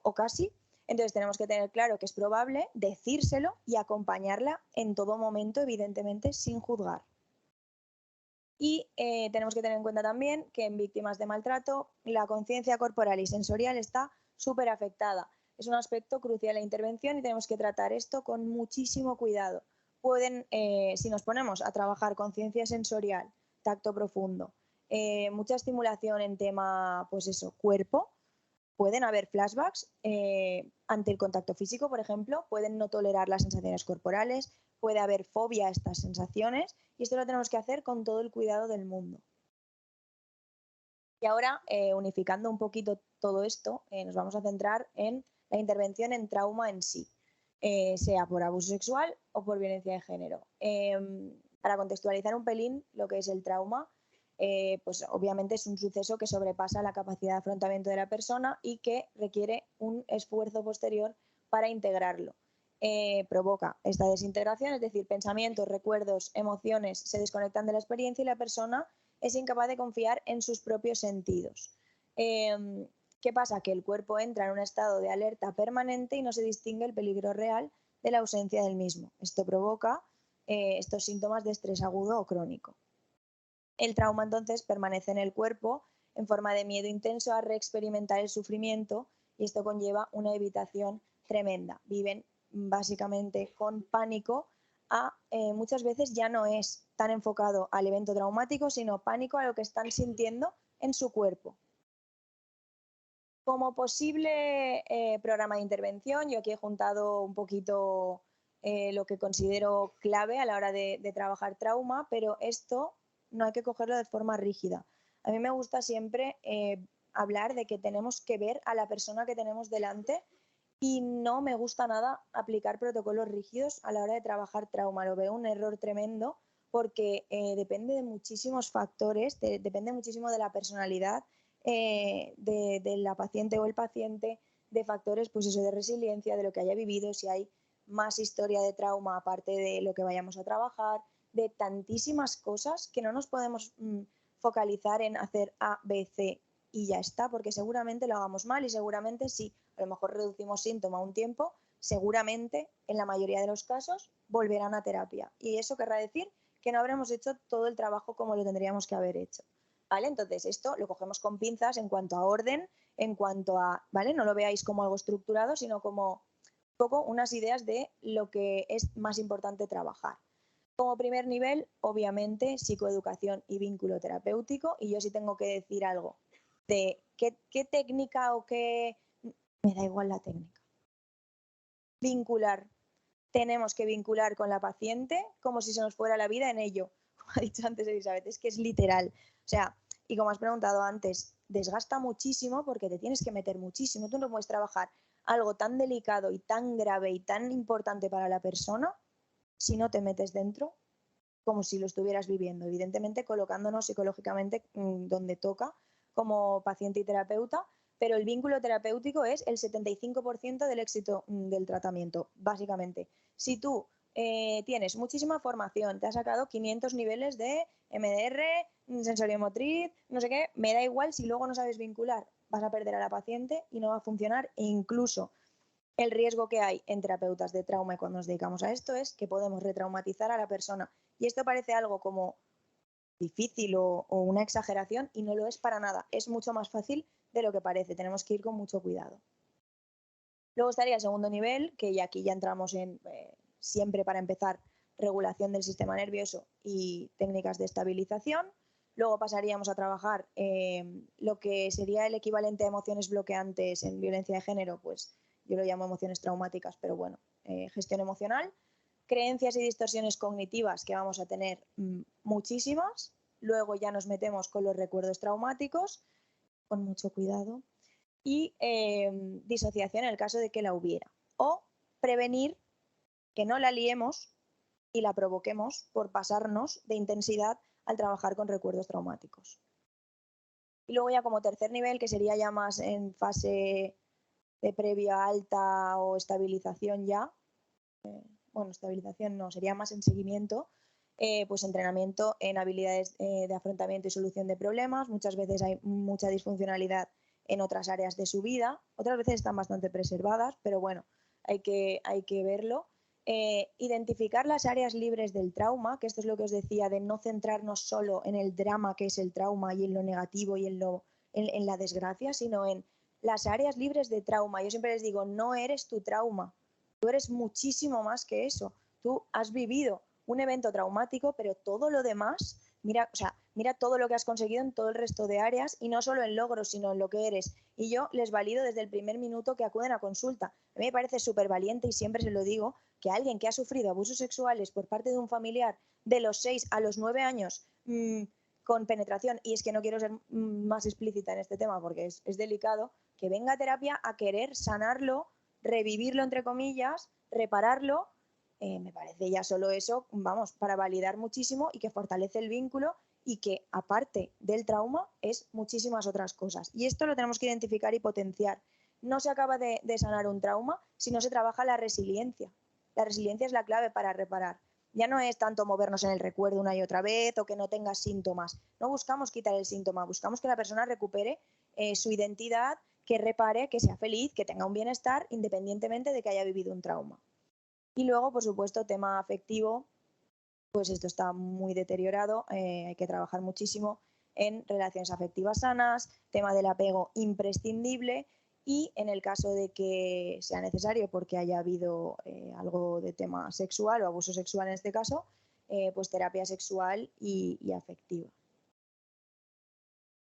o casi. Entonces tenemos que tener claro que es probable, decírselo y acompañarla en todo momento, evidentemente, sin juzgar. Y tenemos que tener en cuenta también que en víctimas de maltrato la conciencia corporal y sensorial está súper afectada. Es un aspecto crucial de la intervención y tenemos que tratar esto con muchísimo cuidado. Pueden, si nos ponemos a trabajar conciencia sensorial, tacto profundo, mucha estimulación en tema, pues eso, cuerpo, pueden haber flashbacks ante el contacto físico, por ejemplo, pueden no tolerar las sensaciones corporales, puede haber fobia a estas sensaciones y esto lo tenemos que hacer con todo el cuidado del mundo. Y ahora, unificando un poquito todo esto, nos vamos a centrar en la intervención en trauma en sí, sea por abuso sexual o por violencia de género. Para contextualizar un pelín lo que es el trauma, pues obviamente es un suceso que sobrepasa la capacidad de afrontamiento de la persona y que requiere un esfuerzo posterior para integrarlo. Provoca esta desintegración, es decir, pensamientos, recuerdos, emociones se desconectan de la experiencia y la persona es incapaz de confiar en sus propios sentidos. ¿Qué pasa? Que el cuerpo entra en un estado de alerta permanente y no se distingue el peligro real de la ausencia del mismo. Esto provoca estos síntomas de estrés agudo o crónico. El trauma entonces permanece en el cuerpo en forma de miedo intenso a reexperimentar el sufrimiento y esto conlleva una evitación tremenda. Viven básicamente con pánico muchas veces ya no es tan enfocado al evento traumático, sino pánico a lo que están sintiendo en su cuerpo. Como posible programa de intervención, yo aquí he juntado un poquito lo que considero clave a la hora de trabajar trauma, pero esto no hay que cogerlo de forma rígida. A mí me gusta siempre hablar de que tenemos que ver a la persona que tenemos delante y no me gusta nada aplicar protocolos rígidos a la hora de trabajar trauma. Lo veo un error tremendo porque depende de muchísimos factores, depende muchísimo de la personalidad de la paciente o el paciente, de factores pues eso, de resiliencia, de lo que haya vivido, si hay más historia de trauma aparte de lo que vayamos a trabajar, de tantísimas cosas que no nos podemos focalizar en hacer A, B, C y ya está, porque seguramente lo hagamos mal y seguramente sí, a lo mejor reducimos síntoma un tiempo, seguramente en la mayoría de los casos volverán a terapia. Y eso querrá decir que no habremos hecho todo el trabajo como lo tendríamos que haber hecho. ¿Vale? Entonces esto lo cogemos con pinzas en cuanto a orden, en cuanto a, ¿vale? No lo veáis como algo estructurado, sino como un poco unas ideas de lo que es más importante trabajar. Como primer nivel, obviamente, psicoeducación y vínculo terapéutico. Y yo sí tengo que decir algo de qué técnica o qué... Me da igual la técnica. Vincular. Tenemos que vincular con la paciente como si se nos fuera la vida en ello. Como ha dicho antes Elizabeth, es que es literal. O sea, y como has preguntado antes, desgasta muchísimo porque te tienes que meter muchísimo. Tú no puedes trabajar algo tan delicado y tan grave y tan importante para la persona si no te metes dentro como si lo estuvieras viviendo, evidentemente colocándonos psicológicamente donde toca como paciente y terapeuta, pero el vínculo terapéutico es el 75% del éxito del tratamiento, básicamente. Si tú tienes muchísima formación, te has sacado 500 niveles de MDR, sensoriomotriz, no sé qué, me da igual si luego no sabes vincular, vas a perder a la paciente y no va a funcionar e incluso el riesgo que hay en terapeutas de trauma y cuando nos dedicamos a esto es que podemos retraumatizar a la persona. Y esto parece algo como difícil o una exageración y no lo es para nada. Es mucho más fácil de lo que parece. Tenemos que ir con mucho cuidado. Luego estaría el segundo nivel, que aquí ya entramos en, siempre para empezar, regulación del sistema nervioso y técnicas de estabilización. Luego pasaríamos a trabajar lo que sería el equivalente a emociones bloqueantes en violencia de género, pues yo lo llamo emociones traumáticas, pero bueno, gestión emocional. Creencias y distorsiones cognitivas que vamos a tener muchísimas. Luego ya nos metemos con los recuerdos traumáticos con mucho cuidado, y disociación en el caso de que la hubiera. O prevenir que no la liemos y la provoquemos por pasarnos de intensidad al trabajar con recuerdos traumáticos. Y luego ya como tercer nivel, que sería ya más en fase de previa alta o estabilización ya, bueno, estabilización no, sería más en seguimiento, pues entrenamiento en habilidades de afrontamiento y solución de problemas. Muchas veces hay mucha disfuncionalidad en otras áreas de su vida, otras veces están bastante preservadas, pero bueno, hay que verlo. Identificar las áreas libres del trauma, que esto es lo que os decía, de no centrarnos solo en el drama que es el trauma y en lo negativo y en la desgracia, sino en las áreas libres de trauma. Yo siempre les digo, no eres tu trauma, tú eres muchísimo más que eso. Tú has vivido un evento traumático, pero todo lo demás, mira, o sea, mira todo lo que has conseguido en todo el resto de áreas y no solo en logros, sino en lo que eres. Y yo les valido desde el primer minuto que acuden a consulta. A mí me parece súper valiente y siempre se lo digo, que alguien que ha sufrido abusos sexuales por parte de un familiar de los 6 a los 9 años con penetración, y es que no quiero ser más explícita en este tema porque es delicado, que venga a terapia a querer sanarlo, revivirlo entre comillas, repararlo, me parece ya solo eso, vamos, para validar muchísimo y que fortalece el vínculo y que aparte del trauma es muchísimas otras cosas. Y esto lo tenemos que identificar y potenciar. No se acaba de sanar un trauma si no se trabaja la resiliencia. La resiliencia es la clave para reparar. Ya no es tanto movernos en el recuerdo una y otra vez o que no tenga síntomas. No buscamos quitar el síntoma, buscamos que la persona recupere su identidad, que repare, que sea feliz, que tenga un bienestar independientemente de que haya vivido un trauma. Y luego, por supuesto, tema afectivo, pues esto está muy deteriorado, hay que trabajar muchísimo en relaciones afectivas sanas, tema del apego imprescindible y en el caso de que sea necesario porque haya habido algo de tema sexual o abuso sexual en este caso, pues terapia sexual y afectiva.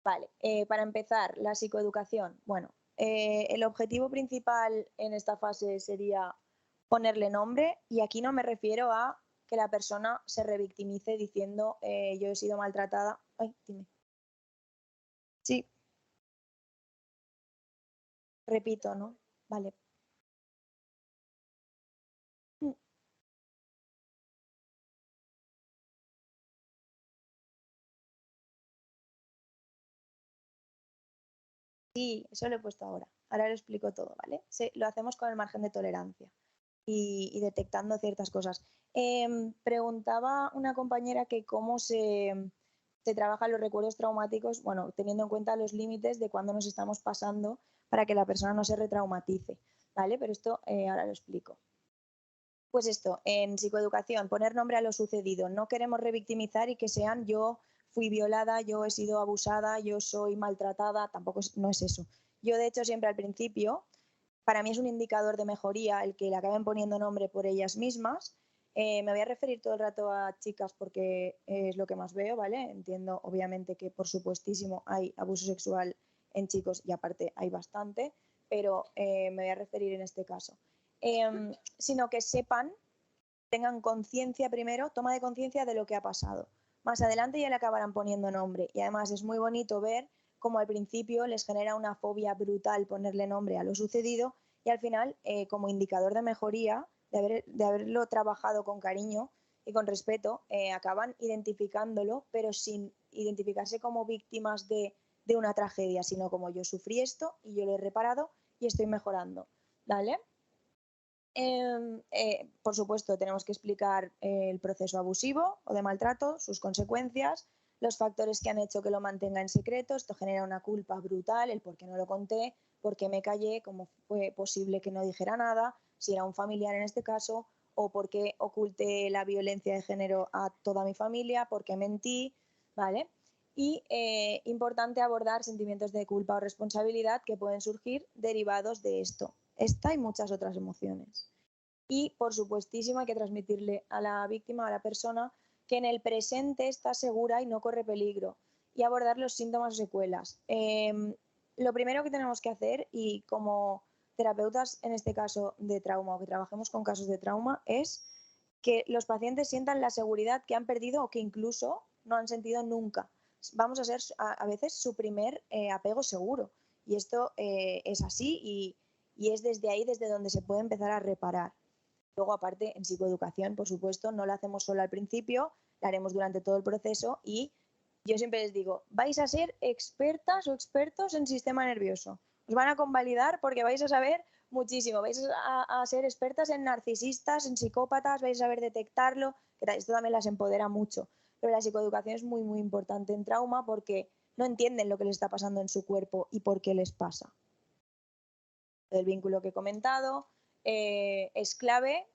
Vale, para empezar, la psicoeducación. Bueno, el objetivo principal en esta fase sería ponerle nombre y aquí no me refiero a que la persona se revictimice diciendo yo he sido maltratada. Ay, dime. Sí, repito, ¿no? Vale. Mm, sí, eso lo he puesto ahora. Ahora lo explico todo, ¿vale? Sí, lo hacemos con el margen de tolerancia y detectando ciertas cosas. Preguntaba una compañera que cómo se trabajan los recuerdos traumáticos, bueno, teniendo en cuenta los límites de cuándo nos estamos pasando para que la persona no se retraumatice, ¿vale? Pero esto ahora lo explico. Pues esto, en psicoeducación, poner nombre a lo sucedido. No queremos revictimizar y que sean yo fui violada, yo he sido abusada, yo soy maltratada, tampoco no es eso. Yo, de hecho, siempre al principio, para mí es un indicador de mejoría el que le acaben poniendo nombre por ellas mismas. Me voy a referir todo el rato a chicas porque es lo que más veo, ¿vale? Entiendo, obviamente, que por supuestísimo hay abuso sexual en chicos y aparte hay bastante, pero me voy a referir en este caso. Sino que sepan, tengan conciencia primero, toma de conciencia de lo que ha pasado. Más adelante ya le acabarán poniendo nombre y además es muy bonito ver cómo al principio les genera una fobia brutal ponerle nombre a lo sucedido y al final, como indicador de mejoría, de haberlo trabajado con cariño y con respeto, acaban identificándolo, pero sin identificarse como víctimas de una tragedia, sino como yo sufrí esto y yo lo he reparado y estoy mejorando. ¿Vale? Por supuesto, tenemos que explicar el proceso abusivo o de maltrato, sus consecuencias, los factores que han hecho que lo mantenga en secreto. Esto genera una culpa brutal, el por qué no lo conté, por qué me callé, cómo fue posible que no dijera nada, si era un familiar en este caso, o por qué oculté la violencia de género a toda mi familia, por qué mentí, ¿vale? Y importante abordar sentimientos de culpa o responsabilidad que pueden surgir derivados de esto. Esta y muchas otras emociones. Y, por supuestísimo, hay que transmitirle a la víctima, a la persona, que en el presente está segura y no corre peligro. Y abordar los síntomas o secuelas. Lo primero que tenemos que hacer, y como terapeutas en este caso de trauma o que trabajemos con casos de trauma, es que los pacientes sientan la seguridad que han perdido o que incluso no han sentido nunca. vamos a ser a veces su primer apego seguro. Y esto es así y es desde ahí desde donde se puede empezar a reparar. Luego, aparte, en psicoeducación, por supuesto, no la hacemos solo al principio, la haremos durante todo el proceso y yo siempre les digo, vais a ser expertas o expertos en sistema nervioso. Os van a convalidar porque vais a saber muchísimo, vais a ser expertas en narcisistas, en psicópatas, vais a saber detectarlo, que esto también las empodera mucho. Pero la psicoeducación es muy, muy importante en trauma porque no entienden lo que les está pasando en su cuerpo y por qué les pasa. El vínculo que he comentado es clave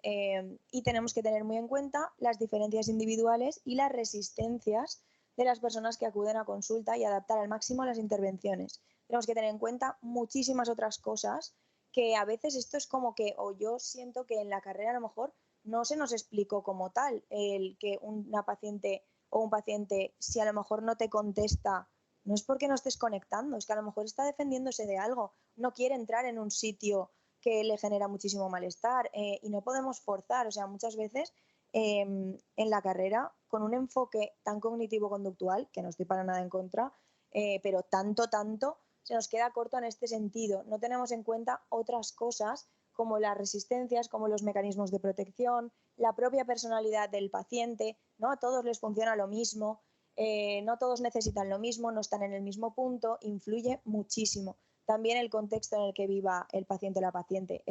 y tenemos que tener muy en cuenta las diferencias individuales y las resistencias de las personas que acuden a consulta y adaptar al máximo las intervenciones. Tenemos que tener en cuenta muchísimas otras cosas que a veces esto es como que, o yo siento que en la carrera a lo mejor no se nos explicó como tal el que una paciente o un paciente, si a lo mejor no te contesta, no es porque no estés conectando, es que a lo mejor está defendiéndose de algo, no quiere entrar en un sitio que le genera muchísimo malestar y no podemos forzar, o sea, muchas veces en la carrera, con un enfoque tan cognitivo-conductual, que no estoy para nada en contra, pero tanto, se nos queda corto en este sentido. No tenemos en cuenta otras cosas como las resistencias, como los mecanismos de protección, la propia personalidad del paciente, ¿no? A todos les funciona lo mismo, no todos necesitan lo mismo, no están en el mismo punto, influye muchísimo. También el contexto en el que viva el paciente o la paciente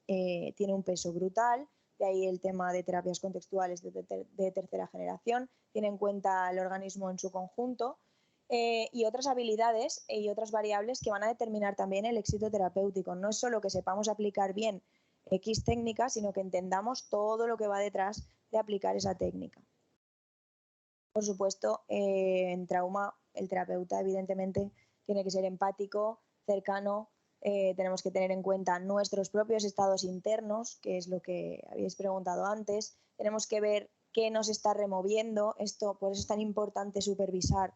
tiene un peso brutal, de ahí el tema de terapias contextuales de tercera generación, tiene en cuenta el organismo en su conjunto y otras habilidades y otras variables que van a determinar también el éxito terapéutico. No es solo que sepamos aplicar bien X técnica, sino que entendamos todo lo que va detrás de aplicar esa técnica. Por supuesto, en trauma el terapeuta evidentemente tiene que ser empático, cercano, tenemos que tener en cuenta nuestros propios estados internos, que es lo que habéis preguntado antes, tenemos que ver qué nos está removiendo, esto, por eso es tan importante supervisar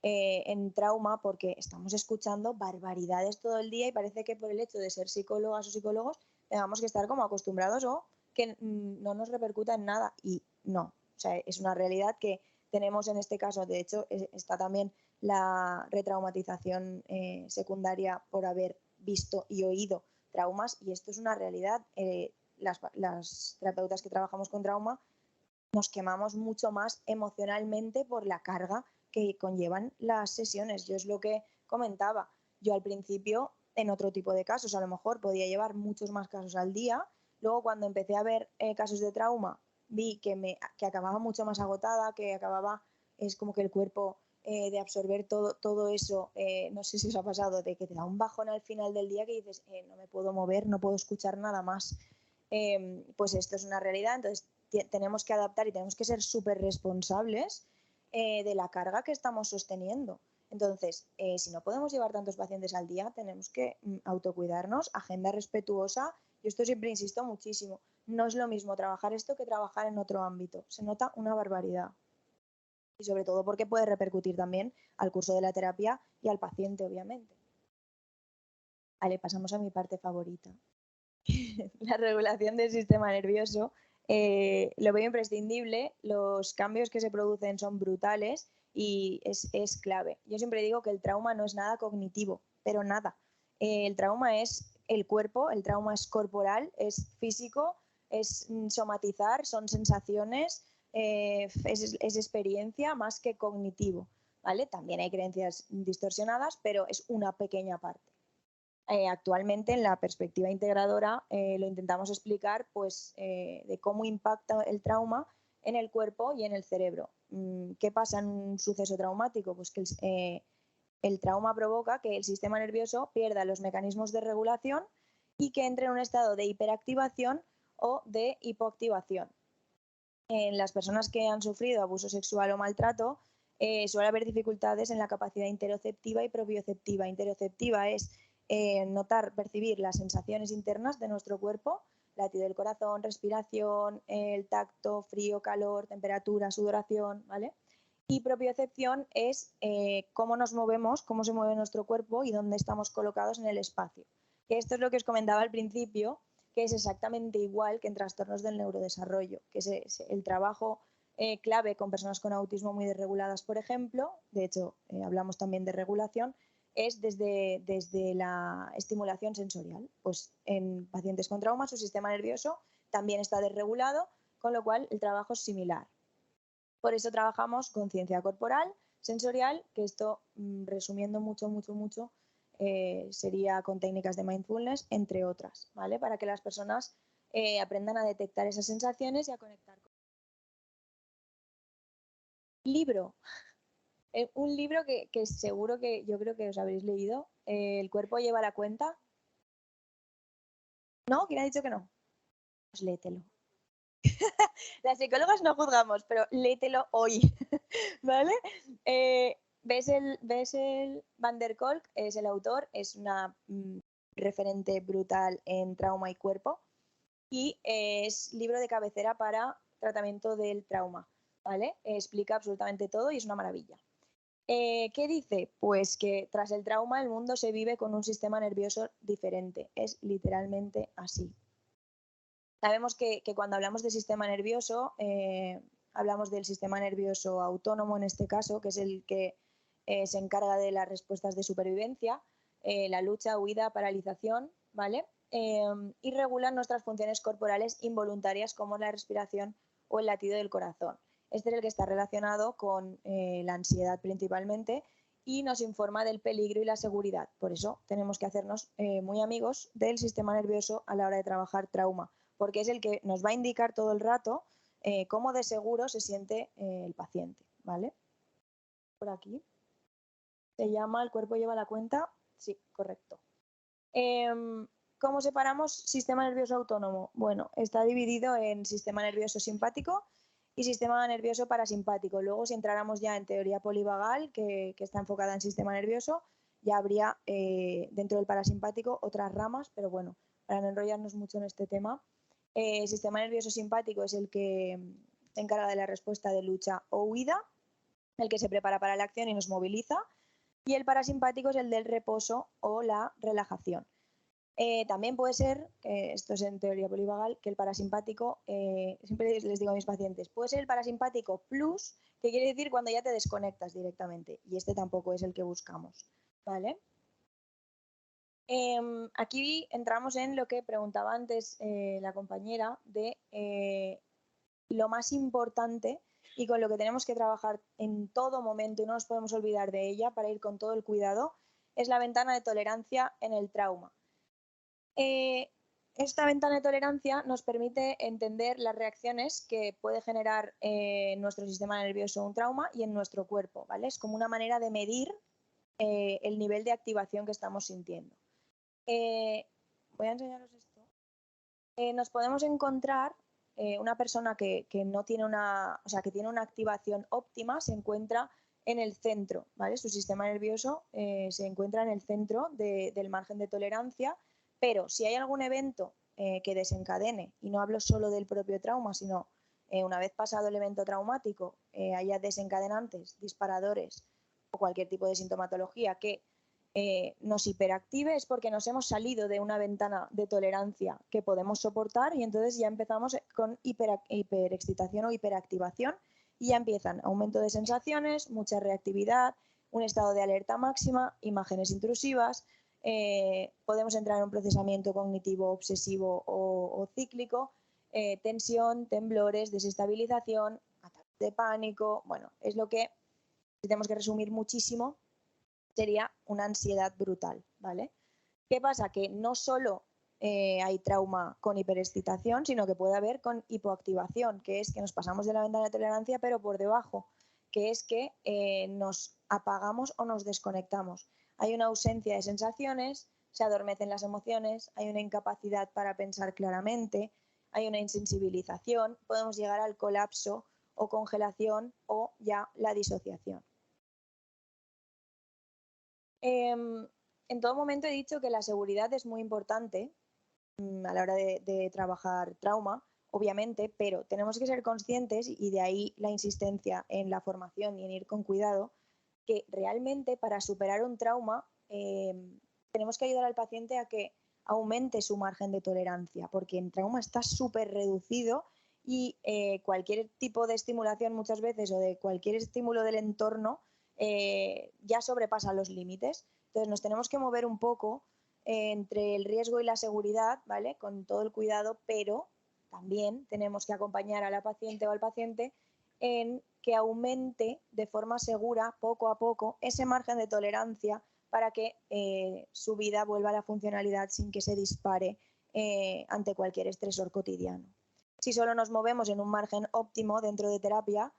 en trauma, porque estamos escuchando barbaridades todo el día y parece que por el hecho de ser psicólogas o psicólogos tengamos que estar como acostumbrados o que no nos repercuta en nada, y no, o sea, es una realidad que tenemos en este caso. De hecho, está también la retraumatización secundaria por haber visto y oído traumas, y esto es una realidad. Las terapeutas que trabajamos con trauma nos quemamos mucho más emocionalmente por la carga que conllevan las sesiones. Yo es lo que comentaba. Yo al principio, en otro tipo de casos, a lo mejor podía llevar muchos más casos al día. Luego, cuando empecé a ver casos de trauma, vi que acababa mucho más agotada, que acababa, es como que el cuerpo de absorber todo eso, no sé si os ha pasado, de que te da un bajón al final del día que dices, no me puedo mover, no puedo escuchar nada más. Pues esto es una realidad, entonces tenemos que adaptar y tenemos que ser súper responsables de la carga que estamos sosteniendo. Entonces, si no podemos llevar tantos pacientes al día, tenemos que autocuidarnos, agenda respetuosa. Yo esto siempre insisto muchísimo. No es lo mismo trabajar esto que trabajar en otro ámbito. Se nota una barbaridad. Y sobre todo porque puede repercutir también al curso de la terapia y al paciente, obviamente. Vale, pasamos a mi parte favorita. La regulación del sistema nervioso. Lo veo imprescindible, los cambios que se producen son brutales y es clave. Yo siempre digo que el trauma no es nada cognitivo, pero nada. El trauma es el cuerpo, el trauma es corporal, es físico, es somatizar, son sensaciones, es experiencia más que cognitivo, ¿vale? También hay creencias distorsionadas, pero es una pequeña parte. Actualmente en la perspectiva integradora lo intentamos explicar pues, de cómo impacta el trauma en el cuerpo y en el cerebro. ¿Qué pasa en un suceso traumático? Pues que el trauma provoca que el sistema nervioso pierda los mecanismos de regulación y que entre en un estado de hiperactivación o de hipoactivación. En las personas que han sufrido abuso sexual o maltrato suele haber dificultades en la capacidad interoceptiva y propioceptiva. Interoceptiva es notar, percibir las sensaciones internas de nuestro cuerpo, latido del corazón, respiración, el tacto, frío, calor, temperatura, sudoración, ¿vale? Y propiocepción es cómo nos movemos, cómo se mueve nuestro cuerpo y dónde estamos colocados en el espacio. Que esto es lo que os comentaba al principio, que es exactamente igual que en trastornos del neurodesarrollo, que es el trabajo clave con personas con autismo muy desreguladas, por ejemplo, de hecho hablamos también de regulación, es desde la estimulación sensorial. Pues en pacientes con trauma su sistema nervioso también está desregulado, con lo cual el trabajo es similar. Por eso trabajamos conciencia corporal, sensorial, que esto, resumiendo mucho, sería con técnicas de mindfulness, entre otras, ¿vale? Para que las personas aprendan a detectar esas sensaciones y a conectar con el libro. Un libro que seguro que yo creo que os habréis leído, El cuerpo lleva la cuenta. ¿No? ¿Quién ha dicho que no? Pues léetelo. Las psicólogas no juzgamos, pero léetelo hoy, ¿vale? Bessel van der Kolk es el autor, es una referente brutal en trauma y cuerpo y es libro de cabecera para tratamiento del trauma, ¿vale? Explica absolutamente todo y es una maravilla. ¿Qué dice? Pues que tras el trauma el mundo se vive con un sistema nervioso diferente. Es literalmente así. Sabemos que cuando hablamos de sistema nervioso, hablamos del sistema nervioso autónomo en este caso, que es el que se encarga de las respuestas de supervivencia, la lucha, huida, paralización, ¿vale? Y regulan nuestras funciones corporales involuntarias como la respiración o el latido del corazón. Este es el que está relacionado con la ansiedad principalmente y nos informa del peligro y la seguridad. Por eso tenemos que hacernos muy amigos del sistema nervioso a la hora de trabajar trauma, porque es el que nos va a indicar todo el rato cómo de seguro se siente el paciente, ¿vale? Por aquí. Se llama El cuerpo lleva la cuenta. Sí, correcto. ¿Cómo separamos sistema nervioso autónomo? Bueno, está dividido en sistema nervioso simpático y sistema nervioso parasimpático. Luego, si entráramos ya en teoría polivagal, que está enfocada en sistema nervioso, ya habría dentro del parasimpático otras ramas, pero bueno, para no enrollarnos mucho en este tema, el sistema nervioso simpático es el que se encarga de la respuesta de lucha o huida, el que se prepara para la acción y nos moviliza, y el parasimpático es el del reposo o la relajación. También puede ser, esto es en teoría polivagal, que el parasimpático, siempre les digo a mis pacientes, puede ser el parasimpático plus, que quiere decir cuando ya te desconectas directamente, y este tampoco es el que buscamos, ¿vale? Aquí entramos en lo que preguntaba antes la compañera de lo más importante y con lo que tenemos que trabajar en todo momento y no nos podemos olvidar de ella para ir con todo el cuidado, es la ventana de tolerancia en el trauma. Esta ventana de tolerancia nos permite entender las reacciones que puede generar nuestro sistema nervioso un trauma y en nuestro cuerpo, ¿vale? Es como una manera de medir el nivel de activación que estamos sintiendo. Voy a enseñaros esto. Nos podemos encontrar una persona que no tiene una, o sea, que tiene una activación óptima, se encuentra en el centro, ¿vale? Su sistema nervioso se encuentra en el centro del margen de tolerancia, pero si hay algún evento que desencadene, y no hablo solo del propio trauma, sino una vez pasado el evento traumático, haya desencadenantes, disparadores o cualquier tipo de sintomatología que nos hiperactive, es porque nos hemos salido de una ventana de tolerancia que podemos soportar y entonces ya empezamos con hiperexcitación o hiperactivación y ya empiezan aumento de sensaciones, mucha reactividad, un estado de alerta máxima, imágenes intrusivas, podemos entrar en un procesamiento cognitivo obsesivo o cíclico, tensión, temblores, desestabilización, ataques de pánico. Bueno, es lo que, si tenemos que resumir muchísimo, sería una ansiedad brutal, ¿vale? ¿Qué pasa? Que no solo hay trauma con hiperexcitación, sino que puede haber con hipoactivación, que es que nos pasamos de la ventana de tolerancia, pero por debajo, que es que nos apagamos o nos desconectamos. Hay una ausencia de sensaciones, se adormecen las emociones, hay una incapacidad para pensar claramente, hay una insensibilización, podemos llegar al colapso o congelación o ya la disociación. En todo momento he dicho que la seguridad es muy importante a la hora de trabajar trauma, obviamente, pero tenemos que ser conscientes, y de ahí la insistencia en la formación y en ir con cuidado, que realmente para superar un trauma tenemos que ayudar al paciente a que aumente su margen de tolerancia, porque en trauma está súper reducido y cualquier tipo de estimulación muchas veces o de cualquier estímulo del entorno ya sobrepasa los límites. Entonces nos tenemos que mover un poco entre el riesgo y la seguridad, ¿vale? Con todo el cuidado, pero también tenemos que acompañar a la paciente o al paciente en que aumente de forma segura, poco a poco, ese margen de tolerancia para que su vida vuelva a la funcionalidad sin que se dispare ante cualquier estresor cotidiano. Si solo nos movemos en un margen óptimo dentro de terapia,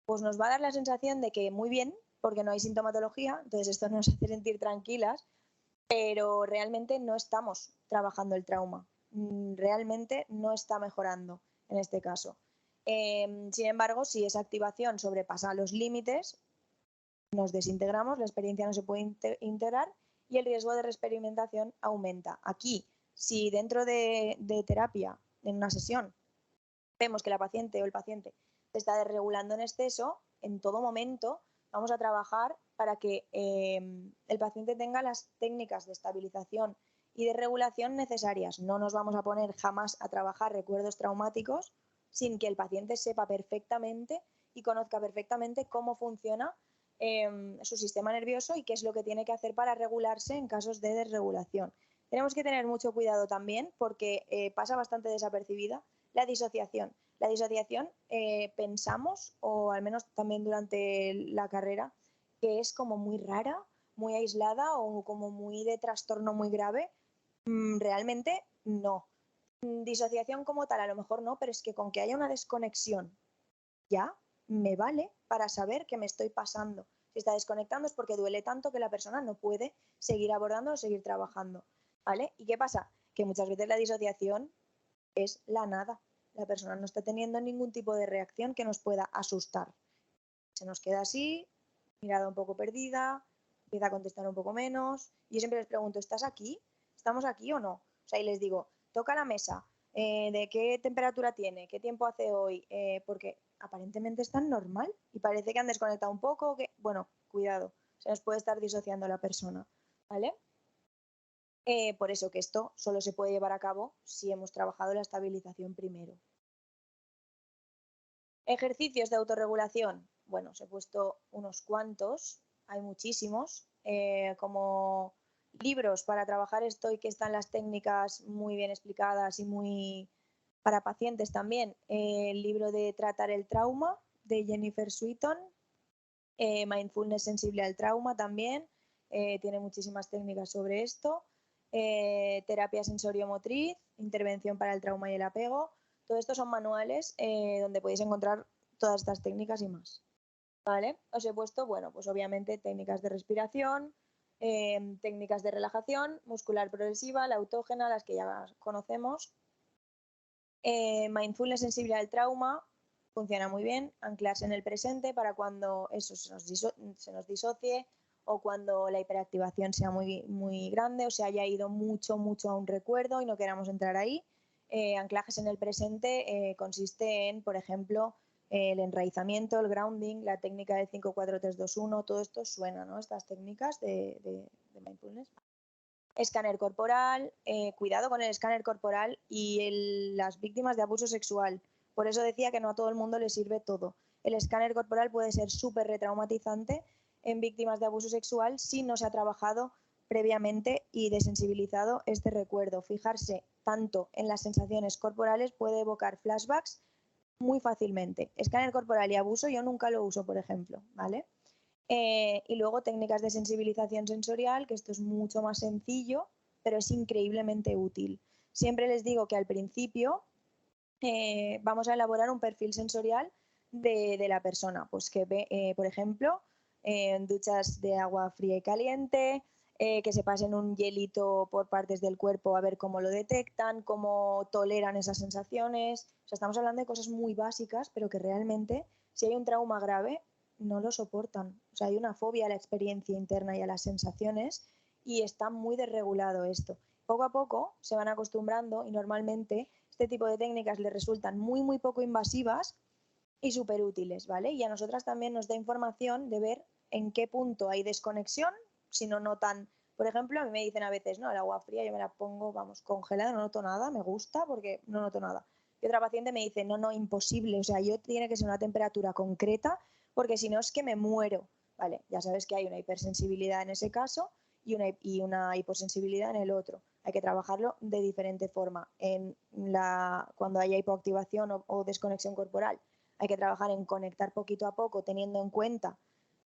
pues nos va a dar la sensación de que muy bien, porque no hay sintomatología, entonces esto nos hace sentir tranquilas, pero realmente no estamos trabajando el trauma, realmente no está mejorando en este caso. Sin embargo, si esa activación sobrepasa los límites, nos desintegramos, la experiencia no se puede integrar y el riesgo de reexperimentación aumenta. Aquí, si dentro de terapia, en una sesión, vemos que la paciente o el paciente se está desregulando en exceso, en todo momento vamos a trabajar para que el paciente tenga las técnicas de estabilización y de regulación necesarias. No nos vamos a poner jamás a trabajar recuerdos traumáticos sin que el paciente sepa perfectamente y conozca perfectamente cómo funciona su sistema nervioso y qué es lo que tiene que hacer para regularse en casos de desregulación. Tenemos que tener mucho cuidado también porque pasa bastante desapercibida la disociación. La disociación pensamos, o al menos también durante la carrera, que es como muy rara, muy aislada o como muy de trastorno muy grave. Realmente no. Disociación como tal a lo mejor no, pero es que con que haya una desconexión ya me vale para saber que me estoy pasando. Si está desconectando es porque duele tanto que la persona no puede seguir abordando o seguir trabajando, ¿vale? ¿Y qué pasa? Que muchas veces la disociación es la nada. La persona no está teniendo ningún tipo de reacción que nos pueda asustar. Se nos queda así, mirada un poco perdida, empieza a contestar un poco menos. Yo siempre les pregunto, ¿estás aquí? ¿Estamos aquí o no? O sea, y les digo, toca la mesa, ¿de qué temperatura tiene? ¿Qué tiempo hace hoy? Porque aparentemente están normal y parece que han desconectado un poco. Que... Bueno, cuidado, se nos puede estar disociando la persona, ¿vale? Por eso que esto solo se puede llevar a cabo si hemos trabajado la estabilización primero. Ejercicios de autorregulación. Bueno, os he puesto unos cuantos, hay muchísimos, como libros para trabajar esto y que están las técnicas muy bien explicadas y muy para pacientes también. El libro de Tratar el trauma de Jennifer Sweeton, Mindfulness sensible al trauma también, tiene muchísimas técnicas sobre esto. Terapia sensoriomotriz, intervención para el trauma y el apego. Todo esto son manuales donde podéis encontrar todas estas técnicas y más. ¿Vale? Os he puesto, bueno, pues obviamente técnicas de respiración, técnicas de relajación muscular progresiva, la autógena, las que ya conocemos. Mindfulness sensible al trauma, funciona muy bien, anclarse en el presente para cuando eso se nos disocie o cuando la hiperactivación sea muy, muy grande o se haya ido mucho a un recuerdo y no queramos entrar ahí. Anclajes en el presente consiste en, por ejemplo, el enraizamiento, el grounding, la técnica del 5-4-3-2-1, todo esto suena, ¿no? Estas técnicas de mindfulness. Escáner corporal, cuidado con el escáner corporal y las víctimas de abuso sexual. Por eso decía que no a todo el mundo le sirve todo. El escáner corporal puede ser súper retraumatizante en víctimas de abuso sexual si no se ha trabajado previamente y desensibilizado este recuerdo. Fijarse tanto en las sensaciones corporales puede evocar flashbacks muy fácilmente. Escáner corporal y abuso yo nunca lo uso, por ejemplo, ¿vale? Y luego técnicas de sensibilización sensorial, que esto es mucho más sencillo, pero es increíblemente útil. Siempre les digo que al principio vamos a elaborar un perfil sensorial de la persona, pues que ve, por ejemplo, duchas de agua fría y caliente, que se pasen un hielito por partes del cuerpo a ver cómo lo detectan, cómo toleran esas sensaciones. O sea, estamos hablando de cosas muy básicas, pero que realmente, si hay un trauma grave, no lo soportan. O sea, hay una fobia a la experiencia interna y a las sensaciones y está muy desregulado esto. Poco a poco se van acostumbrando y normalmente este tipo de técnicas les resultan muy poco invasivas y súper útiles, ¿vale? Y a nosotras también nos da información de ver en qué punto hay desconexión, si no notan, por ejemplo, a mí me dicen a veces, no, el agua fría yo me la pongo, vamos, congelada, no noto nada, me gusta porque no noto nada. Y otra paciente me dice, no, imposible, o sea, yo tiene que ser una temperatura concreta porque si no es que me muero. Vale, ya sabes que hay una hipersensibilidad en ese caso y una hiposensibilidad en el otro. Hay que trabajarlo de diferente forma. Cuando haya hipoactivación o desconexión corporal, hay que trabajar en conectar poquito a poco, teniendo en cuenta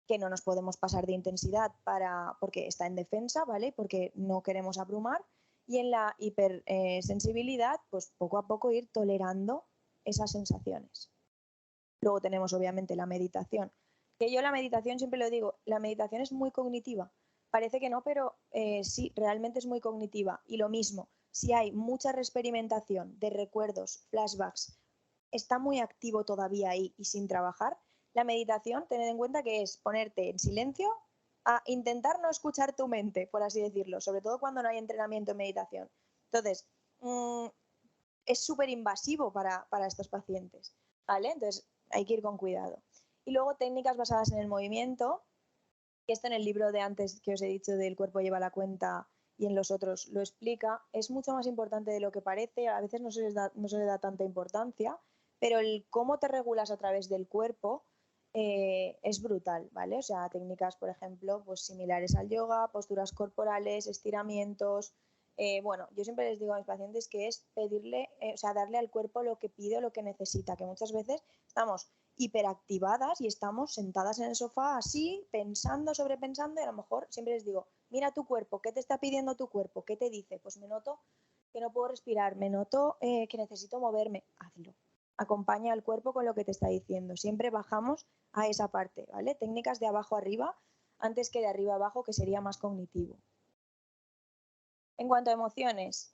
que no nos podemos pasar de intensidad porque está en defensa, ¿vale? Porque no queremos abrumar. Y en la hipersensibilidad, pues poco a poco ir tolerando esas sensaciones. Luego tenemos obviamente la meditación, que yo la meditación siempre lo digo, la meditación es muy cognitiva. Parece que no, pero sí, realmente es muy cognitiva. Y lo mismo, si hay mucha reexperimentación de recuerdos, flashbacks, está muy activo todavía ahí y sin trabajar, la meditación, tened en cuenta que es ponerte en silencio a intentar no escuchar tu mente, por así decirlo, sobre todo cuando no hay entrenamiento en meditación. Entonces, es súper invasivo para estos pacientes, ¿vale? Entonces, hay que ir con cuidado. Y luego técnicas basadas en el movimiento, que esto en el libro de antes que os he dicho del cuerpo lleva la cuenta y en los otros lo explica, es mucho más importante de lo que parece, a veces no se le da tanta importancia, pero el cómo te regulas a través del cuerpo es brutal, ¿vale? O sea, técnicas, por ejemplo, pues similares al yoga, posturas corporales, estiramientos. Bueno, yo siempre les digo a mis pacientes que es pedirle, o sea, darle al cuerpo lo que pide o lo que necesita, que muchas veces estamos hiperactivadas y estamos sentadas en el sofá así, pensando, sobrepensando, y a lo mejor siempre les digo, mira tu cuerpo, ¿qué te está pidiendo tu cuerpo? ¿Qué te dice? Pues me noto que no puedo respirar, me noto que necesito moverme, hazlo. Acompaña al cuerpo con lo que te está diciendo. Siempre bajamos a esa parte, ¿vale? Técnicas de abajo arriba antes que de arriba abajo, que sería más cognitivo. En cuanto a emociones,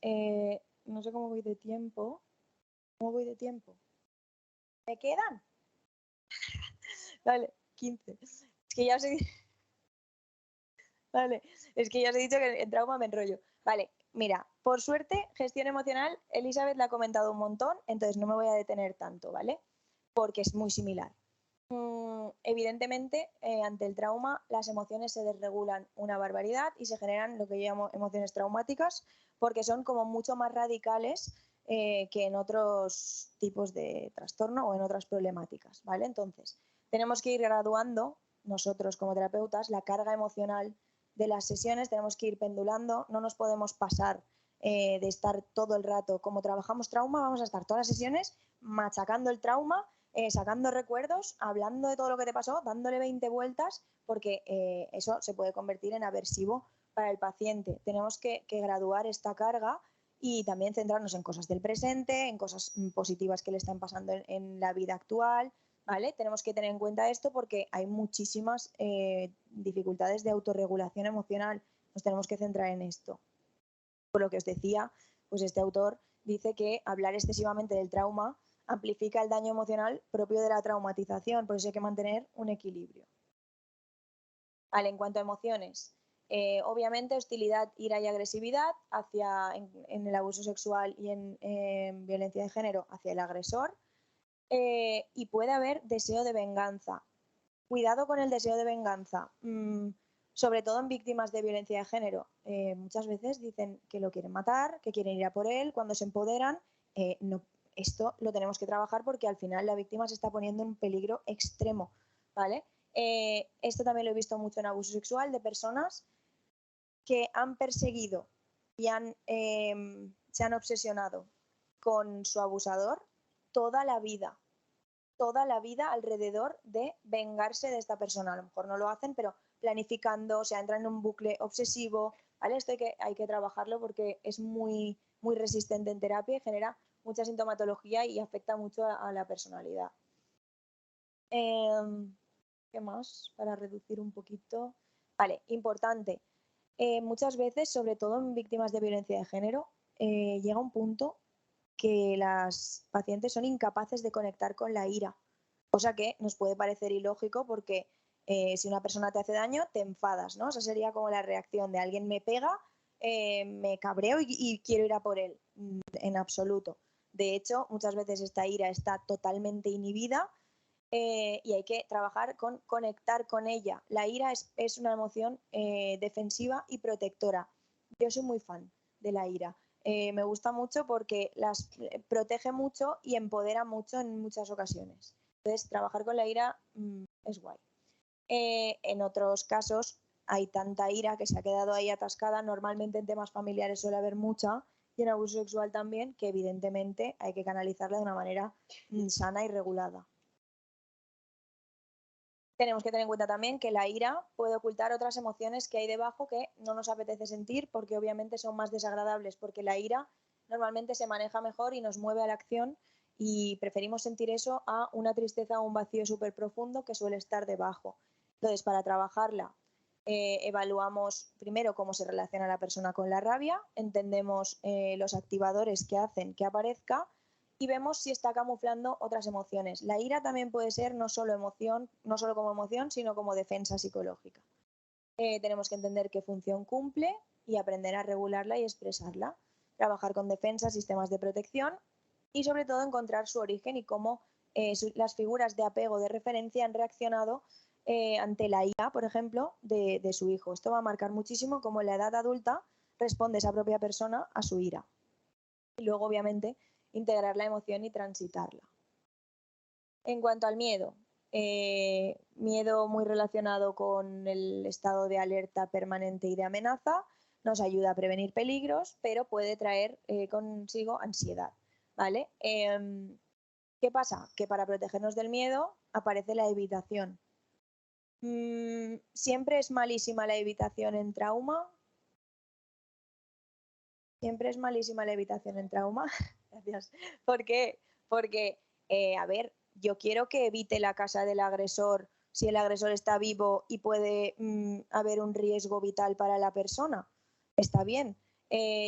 no sé cómo voy de tiempo. ¿Cómo voy de tiempo? ¿Me quedan? Vale, 15. Es que ya os he... Vale, es que ya os he dicho que en trauma me enrollo. Vale, mira, por suerte, gestión emocional, Elizabeth la ha comentado un montón, entonces no me voy a detener tanto, ¿vale? Porque es muy similar. Evidentemente, ante el trauma, las emociones se desregulan una barbaridad y se generan lo que yo llamo emociones traumáticas, porque son como mucho más radicales que en otros tipos de trastorno o en otras problemáticas, ¿vale? Entonces, tenemos que ir graduando, nosotros como terapeutas, la carga emocional de las sesiones, tenemos que ir pendulando, no nos podemos pasar de estar todo el rato, como trabajamos trauma, vamos a estar todas las sesiones machacando el trauma, sacando recuerdos, hablando de todo lo que te pasó, dándole 20 vueltas, porque eso se puede convertir en aversivo para el paciente. Tenemos que graduar esta carga y también centrarnos en cosas del presente, en cosas positivas que le están pasando en la vida actual, ¿vale? Tenemos que tener en cuenta esto porque hay muchísimas dificultades de autorregulación emocional. Nos tenemos que centrar en esto. Por lo que os decía, pues este autor dice que hablar excesivamente del trauma amplifica el daño emocional propio de la traumatización, por eso hay que mantener un equilibrio. Vale, en cuanto a emociones, obviamente hostilidad, ira y agresividad en el abuso sexual y en violencia de género hacia el agresor, y puede haber deseo de venganza. Cuidado con el deseo de venganza, sobre todo en víctimas de violencia de género. Muchas veces dicen que lo quieren matar, que quieren ir a por él, cuando se empoderan, no, esto lo tenemos que trabajar porque al final la víctima se está poniendo en peligro extremo, ¿vale? Esto también lo he visto mucho en abuso sexual de personas que han perseguido y se han obsesionado con su abusador toda la vida alrededor de vengarse de esta persona. A lo mejor no lo hacen, pero planificando, o sea, entran en un bucle obsesivo, ¿vale? Esto hay que trabajarlo porque es muy, muy resistente en terapia y genera mucha sintomatología y afecta mucho a la personalidad. ¿Qué más? Para reducir un poquito. Vale, importante. Muchas veces, sobre todo en víctimas de violencia de género, llega un punto que las pacientes son incapaces de conectar con la ira, cosa que nos puede parecer ilógico porque si una persona te hace daño, te enfadas, ¿no? Esa sería como la reacción de alguien me pega, me cabreo y quiero ir a por él. En absoluto. De hecho, muchas veces esta ira está totalmente inhibida y hay que trabajar con conectar con ella. La ira es una emoción defensiva y protectora. Yo soy muy fan de la ira. Me gusta mucho porque las protege mucho y empodera mucho en muchas ocasiones. Entonces, trabajar con la ira es guay. En otros casos hay tanta ira que se ha quedado ahí atascada. Normalmente en temas familiares suele haber mucha y en abuso sexual también, que evidentemente hay que canalizarla de una manera sana y regulada. Tenemos que tener en cuenta también que la ira puede ocultar otras emociones que hay debajo que no nos apetece sentir porque obviamente son más desagradables, porque la ira normalmente se maneja mejor y nos mueve a la acción y preferimos sentir eso a una tristeza o un vacío súper profundo que suele estar debajo. Entonces, para trabajarla, evaluamos primero cómo se relaciona la persona con la rabia, entendemos los activadores que hacen que aparezca y vemos si está camuflando otras emociones. La ira también puede ser no solo emoción, no solo como emoción, sino como defensa psicológica. Tenemos que entender qué función cumple y aprender a regularla y expresarla. Trabajar con defensas, sistemas de protección y sobre todo encontrar su origen y cómo las figuras de apego de referencia han reaccionado ante la ira, por ejemplo, de su hijo. Esto va a marcar muchísimo cómo en la edad adulta responde esa propia persona a su ira. Y luego, obviamente, integrar la emoción y transitarla. En cuanto al miedo, miedo muy relacionado con el estado de alerta permanente y de amenaza, nos ayuda a prevenir peligros, pero puede traer consigo ansiedad, ¿vale? ¿Qué pasa? Que para protegernos del miedo aparece la evitación. Siempre es malísima la evitación en trauma. Siempre es malísima la evitación en trauma. Gracias. ¿Por qué? Porque, a ver, yo quiero que evite la casa del agresor si el agresor está vivo y puede haber un riesgo vital para la persona. Está bien.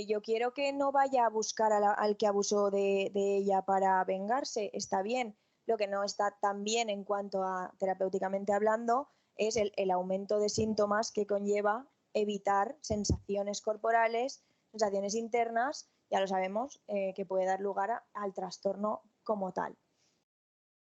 Yo quiero que no vaya a buscar al que abusó de ella para vengarse. Está bien. Lo que no está tan bien en cuanto a terapéuticamente hablando es el aumento de síntomas que conlleva evitar sensaciones corporales, sensaciones internas, ya lo sabemos, que puede dar lugar al trastorno como tal.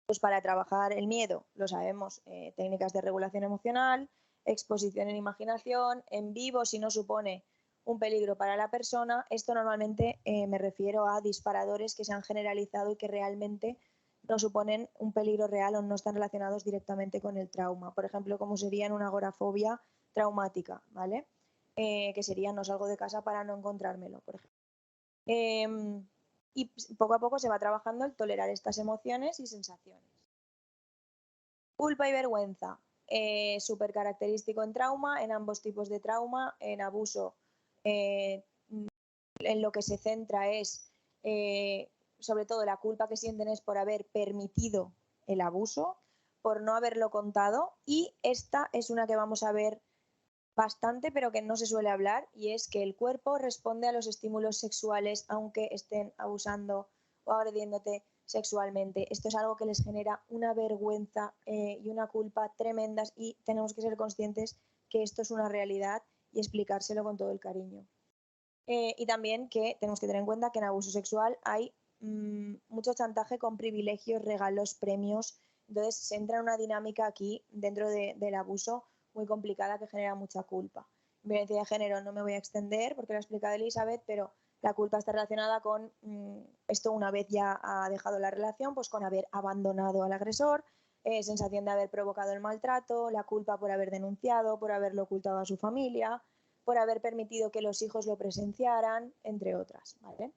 Pues para trabajar el miedo, lo sabemos, técnicas de regulación emocional, exposición en imaginación, en vivo si no supone un peligro para la persona. Esto normalmente me refiero a disparadores que se han generalizado y que realmente no suponen un peligro real o no están relacionados directamente con el trauma. Por ejemplo, como sería en una agorafobia traumática, ¿vale? Que sería no salgo de casa para no encontrármelo, por ejemplo. Y poco a poco se va trabajando el tolerar estas emociones y sensaciones. Culpa y vergüenza, súper característico en trauma, en ambos tipos de trauma, en abuso. En lo que se centra es, sobre todo la culpa que sienten es por haber permitido el abuso, por no haberlo contado, y esta es una que vamos a ver bastante, pero que no se suele hablar, y es que el cuerpo responde a los estímulos sexuales aunque estén abusando o agrediéndote sexualmente. Esto es algo que les genera una vergüenza y una culpa tremendas y tenemos que ser conscientes que esto es una realidad y explicárselo con todo el cariño. Y también que tenemos que tener en cuenta que en abuso sexual hay mucho chantaje con privilegios, regalos, premios. Entonces se entra en una dinámica aquí dentro del abuso muy complicada que genera mucha culpa. Violencia de género no me voy a extender porque lo ha explicado Elizabeth, pero la culpa está relacionada con esto una vez ya ha dejado la relación, pues con haber abandonado al agresor, sensación de haber provocado el maltrato, la culpa por haber denunciado, por haberlo ocultado a su familia, por haber permitido que los hijos lo presenciaran, entre otras, ¿vale?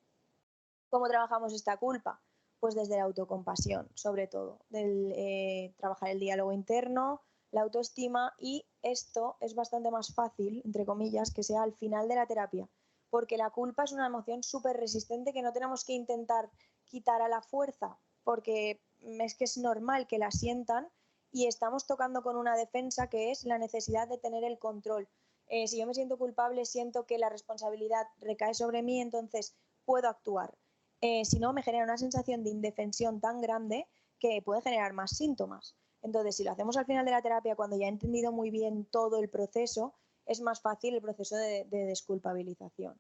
¿Cómo trabajamos esta culpa? Pues desde la autocompasión, sobre todo, del trabajar el diálogo interno, la autoestima, y esto es bastante más fácil, entre comillas, que sea al final de la terapia, porque la culpa es una emoción súper resistente que no tenemos que intentar quitar a la fuerza, porque es que es normal que la sientan y estamos tocando con una defensa que es la necesidad de tener el control. Si yo me siento culpable, siento que la responsabilidad recae sobre mí, entonces puedo actuar. Si no, me genera una sensación de indefensión tan grande que puede generar más síntomas. Entonces, si lo hacemos al final de la terapia, cuando ya he entendido muy bien todo el proceso, es más fácil el proceso de desculpabilización.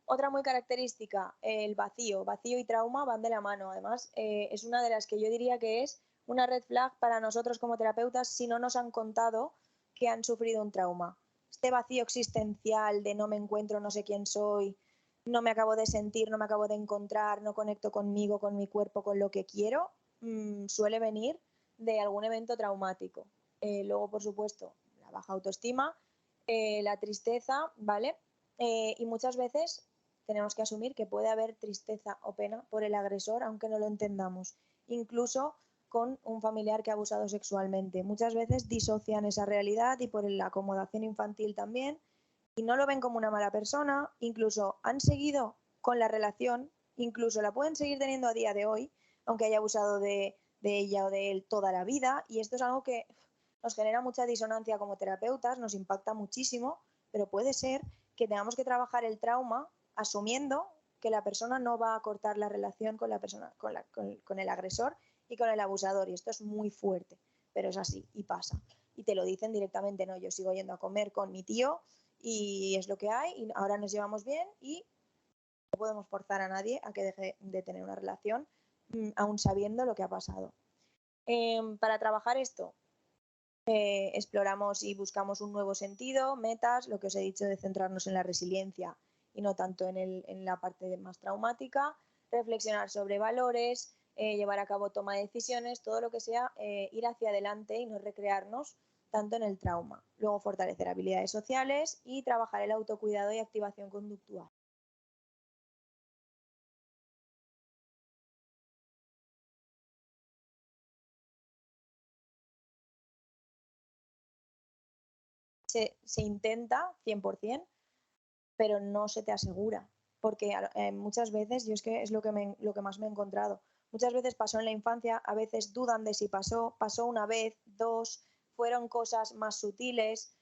Otra muy característica, el vacío. Vacío y trauma van de la mano. Además, es una de las que yo diría que es una red flag para nosotros como terapeutas si no nos han contado que han sufrido un trauma. este vacío existencial de no me encuentro, no sé quién soy, no me acabo de sentir, no me acabo de encontrar, no conecto conmigo, con mi cuerpo, con lo que quiero, suele venir de algún evento traumático. Luego, por supuesto, la baja autoestima, la tristeza, ¿vale? Y muchas veces tenemos que asumir que puede haber tristeza o pena por el agresor, aunque no lo entendamos. Incluso con un familiar que ha abusado sexualmente. Muchas veces disocian esa realidad y por la acomodación infantil también, y no lo ven como una mala persona, incluso han seguido con la relación, incluso la pueden seguir teniendo a día de hoy, aunque haya abusado de ella o de él toda la vida, y esto es algo que nos genera mucha disonancia como terapeutas, nos impacta muchísimo, pero puede ser que tengamos que trabajar el trauma asumiendo que la persona no va a cortar la relación con la persona, con el agresor y con el abusador, y esto es muy fuerte, pero es así y pasa. Y te lo dicen directamente, no, yo sigo yendo a comer con mi tío y es lo que hay y ahora nos llevamos bien y no podemos forzar a nadie a que deje de tener una relación aún sabiendo lo que ha pasado. Para trabajar esto, exploramos y buscamos un nuevo sentido, metas, lo que os he dicho de centrarnos en la resiliencia y no tanto en la parte más traumática, reflexionar sobre valores, llevar a cabo toma de decisiones, todo lo que sea ir hacia adelante y no recrearnos tanto en el trauma. Luego fortalecer habilidades sociales y trabajar el autocuidado y activación conductual. Se intenta 100%, pero no se te asegura, porque muchas veces, yo es que es lo que más me he encontrado, muchas veces pasó en la infancia, a veces dudan de si pasó una vez, dos, fueron cosas más sutiles,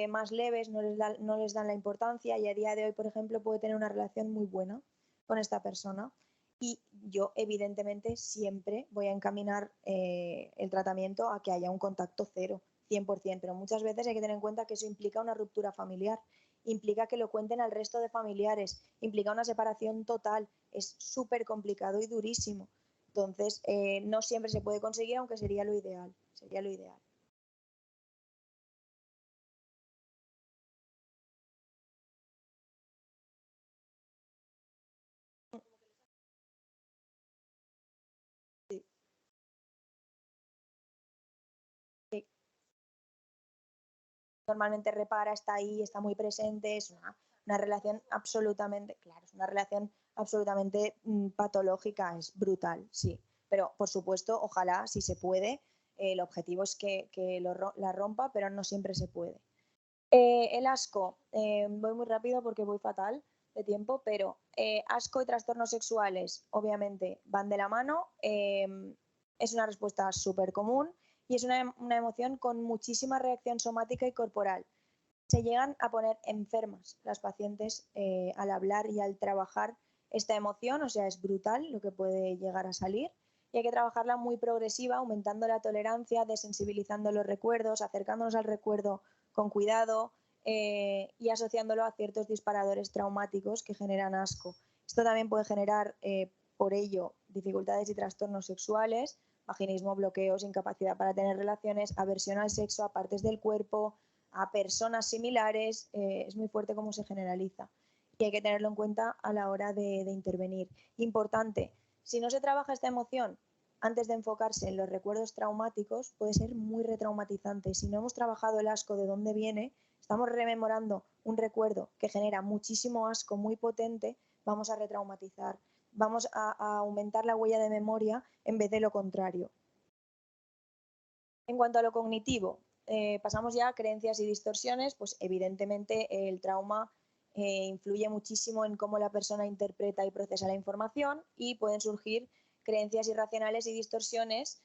más leves, no les dan la importancia y a día de hoy, por ejemplo, puede tener una relación muy buena con esta persona. Y yo, evidentemente, siempre voy a encaminar el tratamiento a que haya un contacto cero, 100%, pero muchas veces hay que tener en cuenta que eso implica una ruptura familiar, implica que lo cuenten al resto de familiares, implica una separación total, es súper complicado y durísimo. Entonces, no siempre se puede conseguir, aunque sería lo ideal, sería lo ideal. Sí, sí. Normalmente repara, está ahí, está muy presente, es una relación absolutamente, claro, es una relación absolutamente patológica, es brutal, sí. Pero, por supuesto, ojalá, si se puede, el objetivo es que la rompa, pero no siempre se puede. El asco, voy muy rápido porque voy fatal de tiempo, pero asco y trastornos sexuales obviamente van de la mano. Es una respuesta súper común y es una emoción con muchísima reacción somática y corporal. Se llegan a poner enfermas las pacientes al hablar y al trabajar esta emoción, o sea, es brutal lo que puede llegar a salir. Y hay que trabajarla muy progresiva, aumentando la tolerancia, desensibilizando los recuerdos, acercándonos al recuerdo con cuidado y asociándolo a ciertos disparadores traumáticos que generan asco. Esto también puede generar, por ello, dificultades y trastornos sexuales, vaginismo, bloqueos, incapacidad para tener relaciones, aversión al sexo, a partes del cuerpo, a personas similares, es muy fuerte cómo se generaliza. Y hay que tenerlo en cuenta a la hora de intervenir. Importante, si no se trabaja esta emoción antes de enfocarse en los recuerdos traumáticos, puede ser muy retraumatizante. Si no hemos trabajado el asco de dónde viene, estamos rememorando un recuerdo que genera muchísimo asco, muy potente, vamos a retraumatizar, vamos a aumentar la huella de memoria en vez de lo contrario. En cuanto a lo cognitivo, pasamos ya a creencias y distorsiones, pues evidentemente el trauma influye muchísimo en cómo la persona interpreta y procesa la información y pueden surgir creencias irracionales y distorsiones,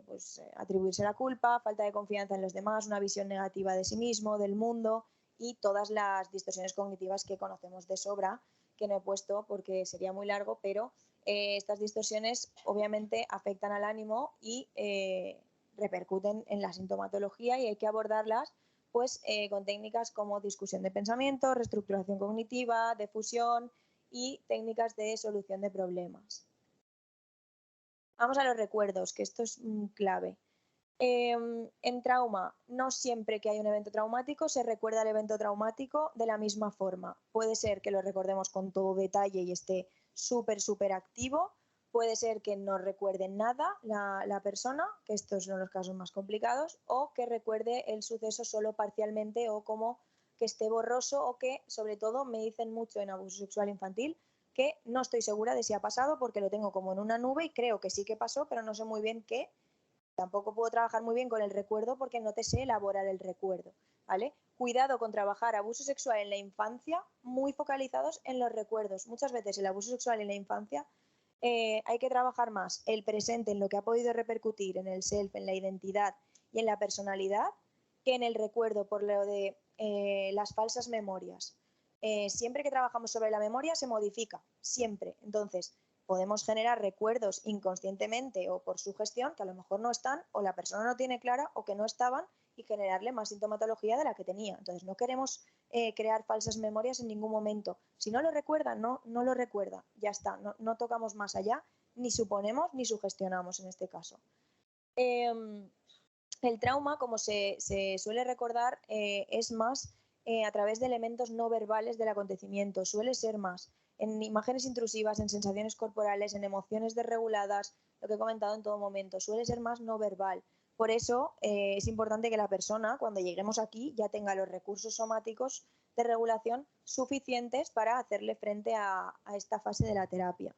pues atribuirse la culpa, falta de confianza en los demás, una visión negativa de sí mismo, del mundo y todas las distorsiones cognitivas que conocemos de sobra, que no he puesto porque sería muy largo, pero estas distorsiones obviamente afectan al ánimo y repercuten en la sintomatología y hay que abordarlas pues con técnicas como discusión de pensamiento, reestructuración cognitiva, difusión y técnicas de solución de problemas. Vamos a los recuerdos, que esto es clave. En trauma, no siempre que hay un evento traumático se recuerda el evento traumático de la misma forma. Puede ser que lo recordemos con todo detalle y esté súper activo. Puede ser que no recuerde nada la persona, que estos son los casos más complicados, o que recuerde el suceso solo parcialmente o como que esté borroso, o que, sobre todo, me dicen mucho en abuso sexual infantil, que no estoy segura de si ha pasado porque lo tengo como en una nube y creo que sí que pasó, pero no sé muy bien qué. Tampoco puedo trabajar muy bien con el recuerdo porque no te sé elaborar el recuerdo, ¿vale? Cuidado con trabajar abuso sexual en la infancia muy focalizados en los recuerdos. Muchas veces el abuso sexual en la infancia hay que trabajar más el presente, en lo que ha podido repercutir en el self, en la identidad y en la personalidad, que en el recuerdo, por lo de las falsas memorias. Siempre que trabajamos sobre la memoria se modifica, siempre. Entonces, podemos generar recuerdos inconscientemente o por sugestión que a lo mejor no están, o la persona no tiene clara, o que no estaban, y generarle más sintomatología de la que tenía. Entonces, no queremos crear falsas memorias en ningún momento. Si no lo recuerda, no lo recuerda. Ya está, no tocamos más allá, ni suponemos ni sugestionamos en este caso. El trauma, como se suele recordar, es más a través de elementos no verbales del acontecimiento. Suele ser más en imágenes intrusivas, en sensaciones corporales, en emociones desreguladas, lo que he comentado en todo momento. Suele ser más no verbal. Por eso es importante que la persona, cuando lleguemos aquí, ya tenga los recursos somáticos de regulación suficientes para hacerle frente a esta fase de la terapia.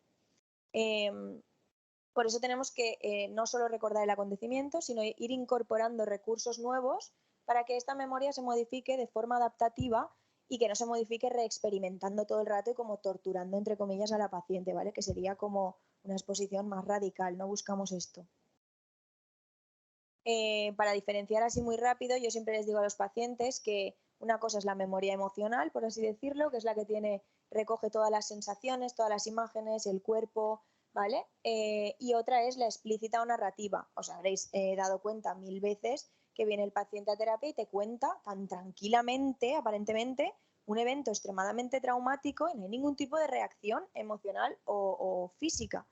Por eso tenemos que no solo recordar el acontecimiento, sino ir incorporando recursos nuevos para que esta memoria se modifique de forma adaptativa y que no se modifique reexperimentando todo el rato y como torturando, entre comillas, a la paciente, ¿vale? Que sería como una exposición más radical, no buscamos esto. Para diferenciar así muy rápido, yo siempre les digo a los pacientes que una cosa es la memoria emocional, por así decirlo, que es la que recoge todas las sensaciones, todas las imágenes, el cuerpo, ¿vale? Y otra es la explícita o narrativa. Os habréis dado cuenta 1000 veces que viene el paciente a terapia y te cuenta tan tranquilamente, aparentemente, un evento extremadamente traumático y no hay ningún tipo de reacción emocional o física.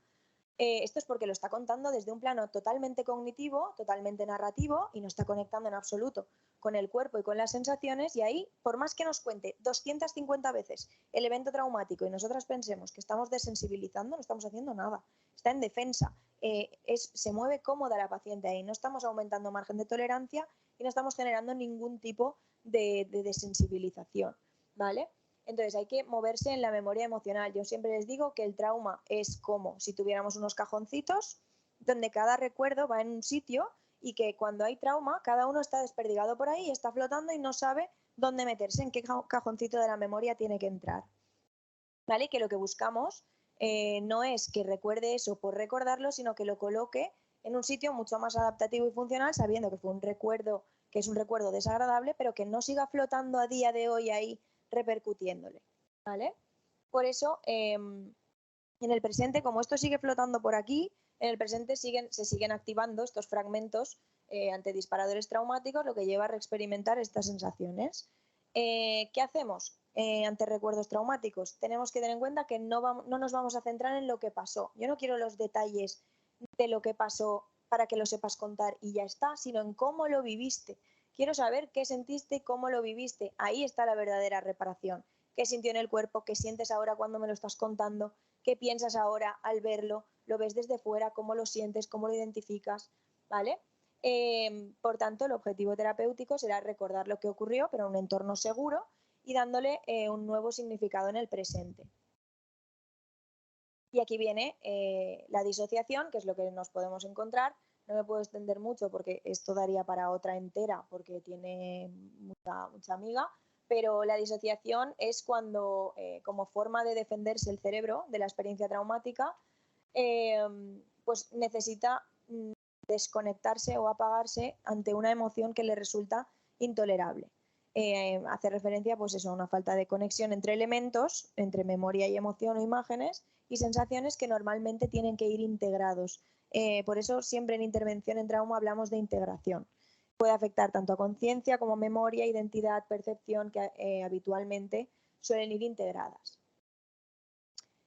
Esto es porque lo está contando desde un plano totalmente cognitivo, totalmente narrativo, y no está conectando en absoluto con el cuerpo y con las sensaciones, y ahí, por más que nos cuente 250 veces el evento traumático y nosotras pensemos que estamos desensibilizando, no estamos haciendo nada, está en defensa, se mueve cómoda la paciente ahí, no estamos aumentando margen de tolerancia y no estamos generando ningún tipo de desensibilización, ¿vale? Entonces hay que moverse en la memoria emocional. Yo siempre les digo que el trauma es como si tuviéramos unos cajoncitos donde cada recuerdo va en un sitio y que cuando hay trauma cada uno está desperdigado por ahí, está flotando y no sabe dónde meterse, en qué cajoncito de la memoria tiene que entrar. ¿Vale? Que lo que buscamos no es que recuerde eso por recordarlo, sino que lo coloque en un sitio mucho más adaptativo y funcional, sabiendo que fue un recuerdo, que es un recuerdo desagradable, pero que no siga flotando a día de hoy ahí repercutiéndole, ¿vale? Por eso, en el presente, como esto sigue flotando por aquí, en el presente se siguen activando estos fragmentos ante disparadores traumáticos, lo que lleva a reexperimentar estas sensaciones. ¿Qué hacemos ante recuerdos traumáticos? Tenemos que tener en cuenta que no nos vamos a centrar en lo que pasó. Yo no quiero los detalles de lo que pasó para que lo sepas contar y ya está, sino en cómo lo viviste. Quiero saber qué sentiste y cómo lo viviste. Ahí está la verdadera reparación. ¿Qué sintió en el cuerpo? ¿Qué sientes ahora cuando me lo estás contando? ¿Qué piensas ahora al verlo? ¿Lo ves desde fuera? ¿Cómo lo sientes? ¿Cómo lo identificas? ¿Vale? Por tanto, el objetivo terapéutico será recordar lo que ocurrió, pero en un entorno seguro y dándole un nuevo significado en el presente. Y aquí viene la disociación, que es lo que nos podemos encontrar. No me puedo extender mucho porque esto daría para otra entera porque tiene mucha amiga, pero la disociación es cuando, como forma de defenderse el cerebro de la experiencia traumática, pues necesita desconectarse o apagarse ante una emoción que le resulta intolerable. Hace referencia pues eso, a una falta de conexión entre elementos, entre memoria y emoción o imágenes, y sensaciones que normalmente tienen que ir integrados. Por eso siempre en intervención en trauma hablamos de integración. Puede afectar tanto a conciencia como memoria, identidad, percepción, que habitualmente suelen ir integradas.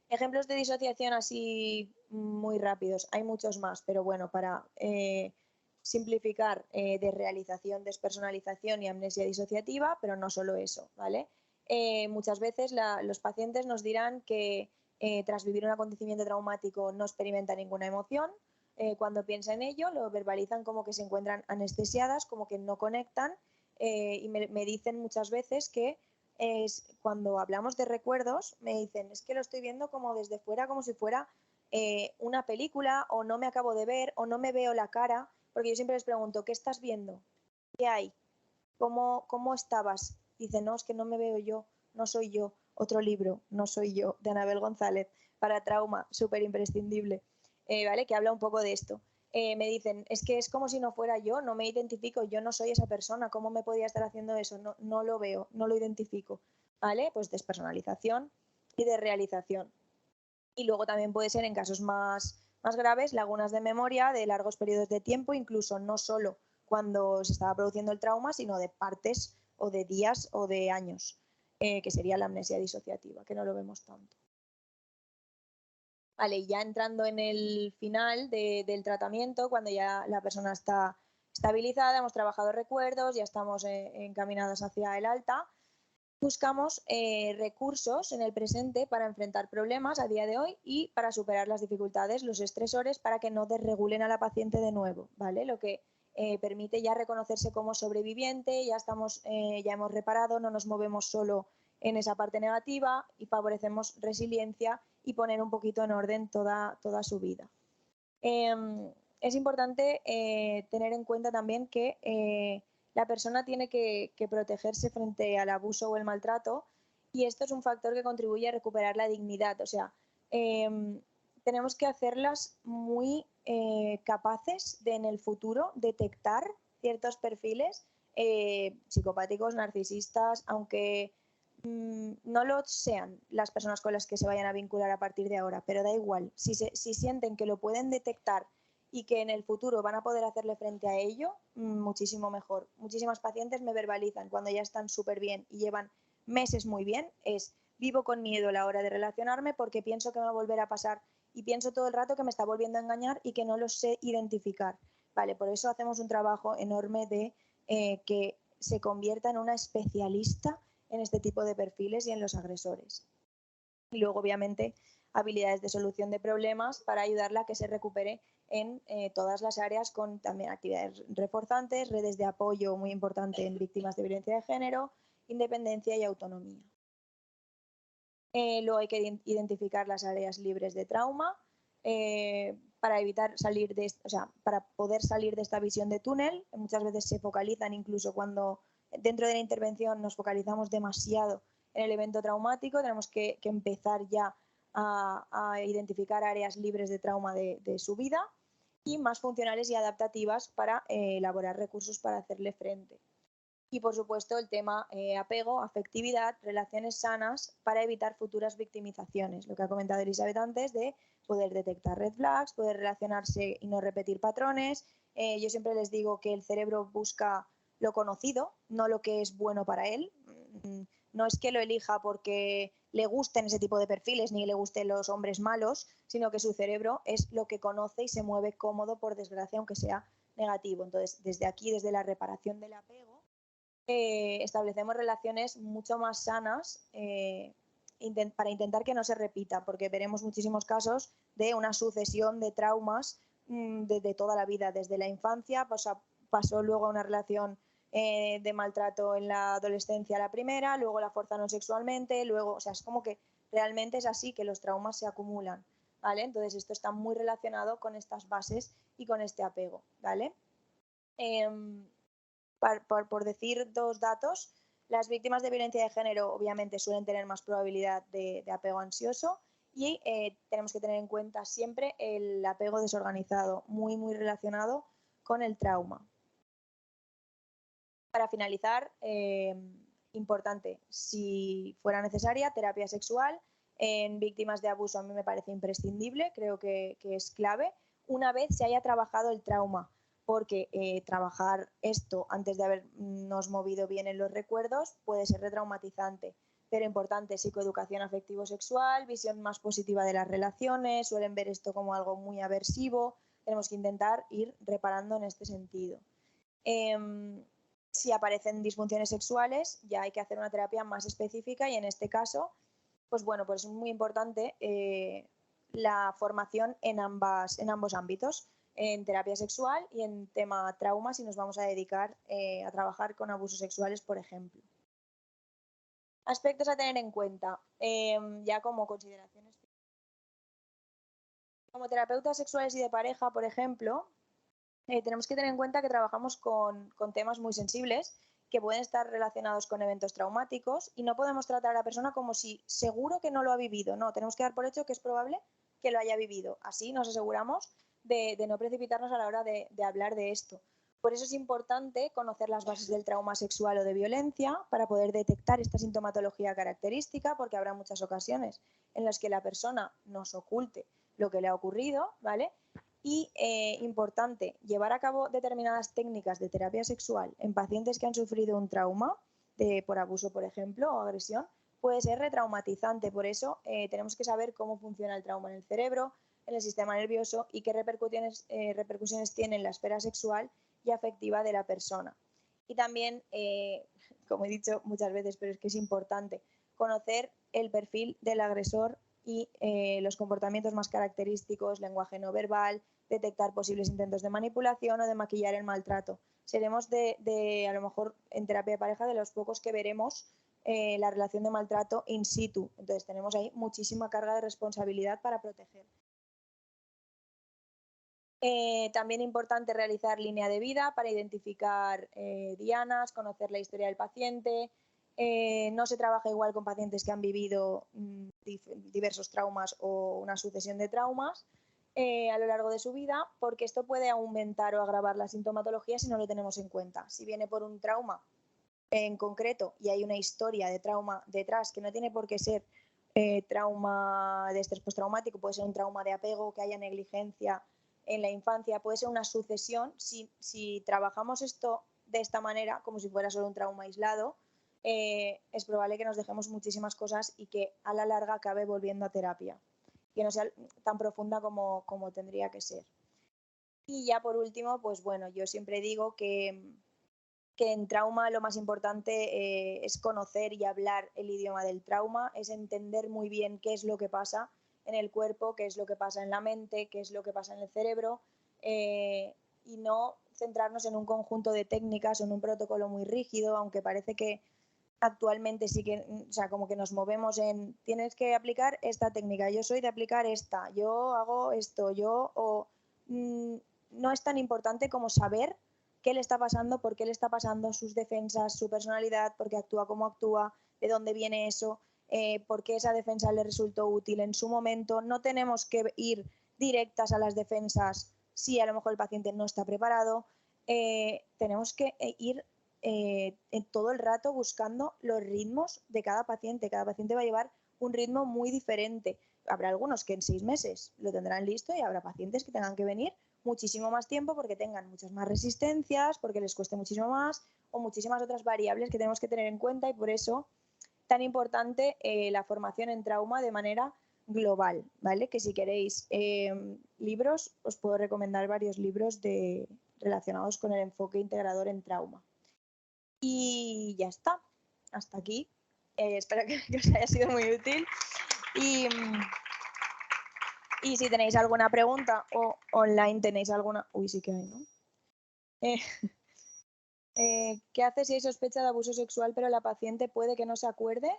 Ejemplos de disociación así muy rápidos, hay muchos más, pero bueno, para simplificar desrealización, despersonalización y amnesia disociativa, pero no solo eso, ¿vale? Muchas veces los pacientes nos dirán que tras vivir un acontecimiento traumático no experimenta ninguna emoción. Cuando piensa en ello, lo verbalizan como que se encuentran anestesiadas, como que no conectan, y me dicen muchas veces que cuando hablamos de recuerdos, me dicen, es que lo estoy viendo como desde fuera, como si fuera una película, o no me acabo de ver, o no me veo la cara, porque yo siempre les pregunto, ¿qué estás viendo? ¿Qué hay? ¿Cómo estabas? Dice, no, es que no me veo yo, no soy yo. Otro libro, No soy yo, de Anabel González, para trauma, súper imprescindible, ¿vale? Que habla un poco de esto. Me dicen, es que es como si no fuera yo, no me identifico, yo no soy esa persona, ¿cómo me podía estar haciendo eso? No, no lo veo, no lo identifico, ¿vale? Pues despersonalización y desrealización. Y luego también puede ser en casos más graves, lagunas de memoria de largos periodos de tiempo, incluso no solo cuando se estaba produciendo el trauma, sino de partes o de días o de años, que sería la amnesia disociativa, que no lo vemos tanto. Vale, y ya entrando en el final del tratamiento, cuando ya la persona está estabilizada, hemos trabajado recuerdos, ya estamos encaminados hacia el alta, buscamos recursos en el presente para enfrentar problemas a día de hoy y para superar las dificultades, los estresores, para que no desregulen a la paciente de nuevo, ¿vale? Lo que permite ya reconocerse como sobreviviente, ya hemos reparado, no nos movemos solo en esa parte negativa y favorecemos resiliencia y poner un poquito en orden toda su vida. Es importante tener en cuenta también que la persona tiene que protegerse frente al abuso o el maltrato, y esto es un factor que contribuye a recuperar la dignidad. O sea, tenemos que hacerlas muy capaces de en el futuro detectar ciertos perfiles psicopáticos, narcisistas, aunque no lo sean las personas con las que se vayan a vincular a partir de ahora, pero da igual, si sienten que lo pueden detectar y que en el futuro van a poder hacerle frente a ello, muchísimo mejor. Muchísimas pacientes me verbalizan cuando ya están súper bien y llevan meses muy bien, vivo con miedo a la hora de relacionarme porque pienso que me va a volver a pasar y pienso todo el rato que me está volviendo a engañar y que no lo sé identificar. Vale, por eso hacemos un trabajo enorme de que se convierta en una especialista en este tipo de perfiles y en los agresores. Y luego, obviamente, habilidades de solución de problemas para ayudarla a que se recupere en todas las áreas, con también actividades reforzantes, redes de apoyo muy importante en víctimas de violencia de género, independencia y autonomía. Luego hay que identificar las áreas libres de trauma para evitar para poder salir de esta visión de túnel. Muchas veces se focalizan, incluso cuando dentro de la intervención nos focalizamos demasiado en el evento traumático, tenemos que empezar ya a identificar áreas libres de trauma de su vida y más funcionales y adaptativas para elaborar recursos para hacerle frente. Y, por supuesto, el tema apego, afectividad, relaciones sanas para evitar futuras victimizaciones. Lo que ha comentado Elizabeth antes de poder detectar red flags, poder relacionarse y no repetir patrones. Yo siempre les digo que el cerebro busca lo conocido, no lo que es bueno para él. No es que lo elija porque le gusten ese tipo de perfiles ni le gusten los hombres malos, sino que su cerebro es lo que conoce y se mueve cómodo, por desgracia, aunque sea negativo. Entonces, desde aquí, desde la reparación del apego, establecemos relaciones mucho más sanas para intentar que no se repita, porque veremos muchísimos casos de una sucesión de traumas de toda la vida, desde la infancia, pasó luego a una relación de maltrato en la adolescencia, la primera, luego la forzaron sexualmente, luego, o sea, es como que realmente es así, que los traumas se acumulan, ¿vale? Entonces esto está muy relacionado con estas bases y con este apego, ¿vale? Por decir dos datos, las víctimas de violencia de género obviamente suelen tener más probabilidad de apego ansioso, y tenemos que tener en cuenta siempre el apego desorganizado, muy, muy relacionado con el trauma. Para finalizar, importante, si fuera necesaria, terapia sexual en víctimas de abuso a mí me parece imprescindible, creo que es clave, una vez se haya trabajado el trauma, porque trabajar esto antes de habernos movido bien en los recuerdos puede ser retraumatizante, pero importante, psicoeducación afectivo-sexual, visión más positiva de las relaciones, suelen ver esto como algo muy aversivo, tenemos que intentar ir reparando en este sentido. Si aparecen disfunciones sexuales, ya hay que hacer una terapia más específica y en este caso, pues bueno, pues es muy importante la formación en ambos ámbitos, en terapia sexual y en tema trauma, si nos vamos a dedicar a trabajar con abusos sexuales, por ejemplo. Aspectos a tener en cuenta, ya como consideraciones. Como terapeutas sexuales y de pareja, por ejemplo, tenemos que tener en cuenta que trabajamos con temas muy sensibles que pueden estar relacionados con eventos traumáticos y no podemos tratar a la persona como si seguro que no lo ha vivido. No, tenemos que dar por hecho que es probable que lo haya vivido. Así nos aseguramos de no precipitarnos a la hora de hablar de esto. Por eso es importante conocer las bases del trauma sexual o de violencia para poder detectar esta sintomatología característica, porque habrá muchas ocasiones en las que la persona nos oculte lo que le ha ocurrido, ¿vale? Y importante, llevar a cabo determinadas técnicas de terapia sexual en pacientes que han sufrido un trauma por abuso, por ejemplo, o agresión, puede ser retraumatizante. Por eso tenemos que saber cómo funciona el trauma en el cerebro, en el sistema nervioso y qué repercusiones tiene en la esfera sexual y afectiva de la persona. Y también, como he dicho muchas veces, pero es que es importante, conocer el perfil del agresor y los comportamientos más característicos, lenguaje no verbal, detectar posibles intentos de manipulación o de maquillar el maltrato. Seremos a lo mejor en terapia de pareja de los pocos que veremos la relación de maltrato in situ. Entonces tenemos ahí muchísima carga de responsabilidad para proteger. También importante realizar línea de vida para identificar dianas, conocer la historia del paciente. No se trabaja igual con pacientes que han vivido diversos traumas o una sucesión de traumas a lo largo de su vida, porque esto puede aumentar o agravar la sintomatología si no lo tenemos en cuenta. Si viene por un trauma en concreto y hay una historia de trauma detrás que no tiene por qué ser trauma de estrés postraumático, puede ser un trauma de apego, que haya negligencia en la infancia, puede ser una sucesión. Si trabajamos esto de esta manera, como si fuera solo un trauma aislado, es probable que nos dejemos muchísimas cosas y que a la larga acabe volviendo a terapia, que no sea tan profunda como tendría que ser. Y ya por último, pues bueno, yo siempre digo que en trauma lo más importante es conocer y hablar el idioma del trauma, es entender muy bien qué es lo que pasa en el cuerpo, qué es lo que pasa en la mente, qué es lo que pasa en el cerebro, y no centrarnos en un conjunto de técnicas o en un protocolo muy rígido, aunque parece que actualmente sí que, o sea, como que nos movemos en, tienes que aplicar esta técnica, yo soy de aplicar esta, yo hago esto, no es tan importante como saber qué le está pasando, por qué le está pasando, sus defensas, su personalidad, por qué actúa como actúa, de dónde viene eso, por qué esa defensa le resultó útil en su momento. No tenemos que ir directas a las defensas si a lo mejor el paciente no está preparado. Tenemos que ir todo el rato buscando los ritmos de cada paciente. Cada paciente va a llevar un ritmo muy diferente. Habrá algunos que en 6 meses lo tendrán listo y habrá pacientes que tengan que venir muchísimo más tiempo porque tengan muchas más resistencias, porque les cueste muchísimo más o muchísimas otras variables que tenemos que tener en cuenta, y por eso tan importante la formación en trauma de manera global, ¿vale? Que si queréis libros, os puedo recomendar varios libros relacionados con el enfoque integrador en trauma. Y ya está, hasta aquí. Espero que os haya sido muy útil. Y si tenéis alguna pregunta o online tenéis alguna... Uy, sí que hay, ¿no? ¿Qué hace si hay sospecha de abuso sexual pero la paciente puede que no se acuerde?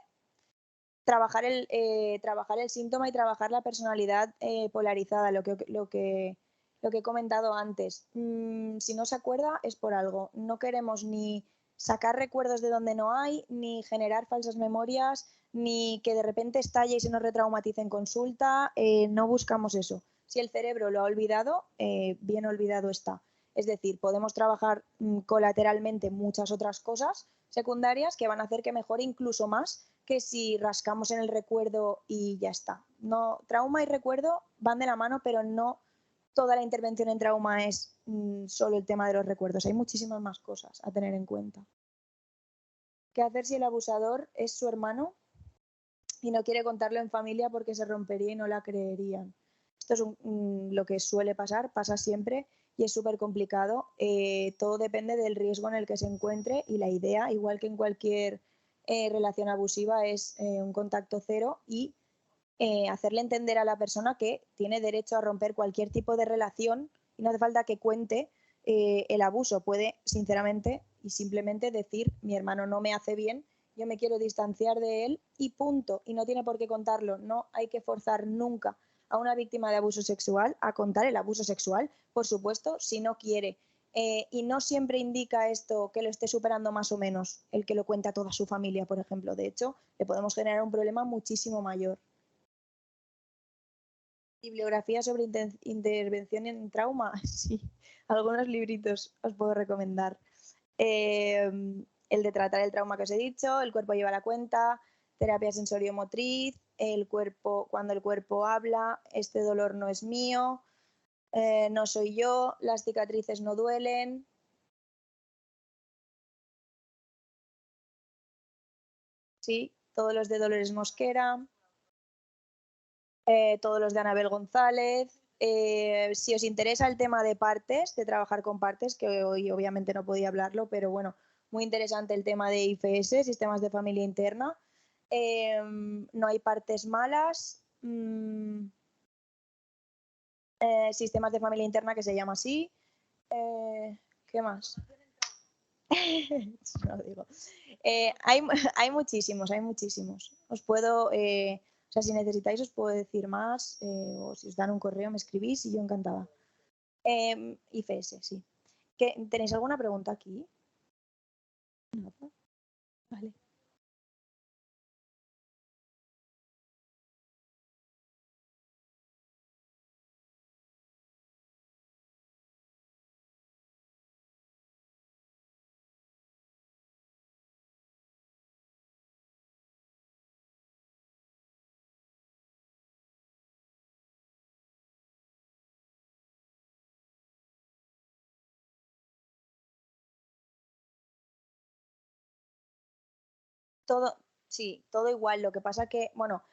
Trabajar el síntoma y trabajar la personalidad polarizada, lo que he comentado antes. Si no se acuerda es por algo. No queremos ni sacar recuerdos de donde no hay, ni generar falsas memorias, ni que de repente estalle y se nos retraumatice en consulta. No buscamos eso. Si el cerebro lo ha olvidado, bien olvidado está. Es decir, podemos trabajar colateralmente muchas otras cosas secundarias que van a hacer que mejore incluso más que si rascamos en el recuerdo y ya está. No, trauma y recuerdo van de la mano, pero no toda la intervención en trauma es solo el tema de los recuerdos. Hay muchísimas más cosas a tener en cuenta. ¿Qué hacer si el abusador es su hermano y no quiere contarlo en familia porque se rompería y no la creerían? Esto es lo que suele pasar, pasa siempre y es súper complicado. Todo depende del riesgo en el que se encuentre y la idea, igual que en cualquier relación abusiva, es un contacto cero y hacerle entender a la persona que tiene derecho a romper cualquier tipo de relación y no hace falta que cuente el abuso. Puede, sinceramente y simplemente decir, mi hermano no me hace bien, yo me quiero distanciar de él y punto. Y no tiene por qué contarlo. No hay que forzar nunca a una víctima de abuso sexual a contar el abuso sexual, por supuesto, si no quiere. Y no siempre indica esto que lo esté superando más o menos el que lo cuenta a toda su familia, por ejemplo. De hecho, le podemos generar un problema muchísimo mayor. Bibliografía sobre intervención en trauma, sí, algunos libritos os puedo recomendar. El de tratar el trauma que os he dicho, el cuerpo lleva la cuenta, terapia sensoriomotriz, el cuerpo, cuando el cuerpo habla, este dolor no es mío, no soy yo, las cicatrices no duelen. Sí, todos los de Dolores Mosquera. Todos los de Anabel González. Si os interesa el tema de partes, de trabajar con partes, que hoy obviamente no podía hablarlo, pero bueno, muy interesante el tema de IFS, sistemas de familia interna. No hay partes malas. Sistemas de familia interna, que se llama así. ¿Qué más? No lo digo. Hay muchísimos, hay muchísimos. Os puedo, o sea, si necesitáis os puedo decir más, o si os dan un correo me escribís y yo encantada. IFS, sí. ¿Tenéis alguna pregunta aquí? No, vale. Todo, sí, todo igual. Lo que pasa que, bueno,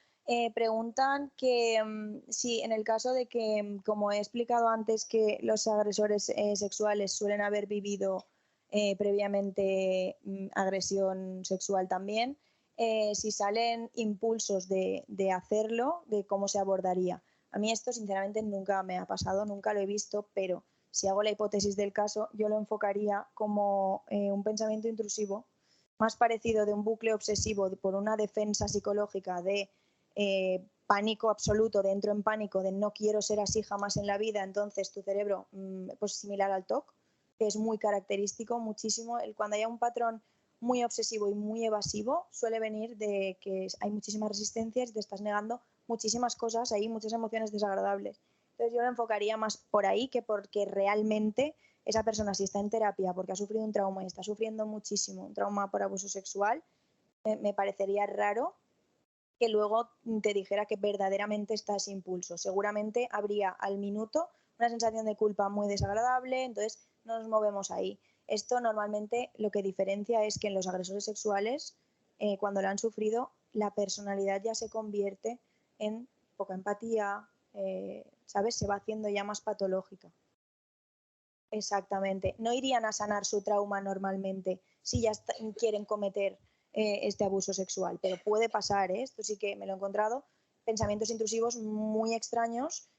preguntan que si en el caso de que, como he explicado antes, que los agresores sexuales suelen haber vivido previamente agresión sexual también, si salen impulsos de hacerlo, de cómo se abordaría. A mí esto, sinceramente, nunca me ha pasado, nunca lo he visto, pero si hago la hipótesis del caso, yo lo enfocaría como un pensamiento intrusivo más parecido de un bucle obsesivo por una defensa psicológica de pánico absoluto, de entro en pánico, de no quiero ser así jamás en la vida, entonces tu cerebro, pues similar al TOC, que es muy característico, muchísimo, cuando haya un patrón muy obsesivo y muy evasivo, suele venir de que hay muchísimas resistencias y te estás negando muchísimas cosas, hay muchas emociones desagradables. Entonces yo lo enfocaría más por ahí que porque realmente esa persona, si está en terapia porque ha sufrido un trauma y está sufriendo muchísimo, un trauma por abuso sexual, me parecería raro que luego te dijera que verdaderamente está ese impulso. Seguramente habría al minuto una sensación de culpa muy desagradable, entonces no nos movemos ahí. Esto normalmente lo que diferencia es que en los agresores sexuales, cuando lo han sufrido, la personalidad ya se convierte en poca empatía, ¿sabes? Se va haciendo ya más patológica. Exactamente. No irían a sanar su trauma normalmente si ya quieren cometer este abuso sexual, pero puede pasar, ¿eh? Esto sí que me lo he encontrado, pensamientos intrusivos muy extraños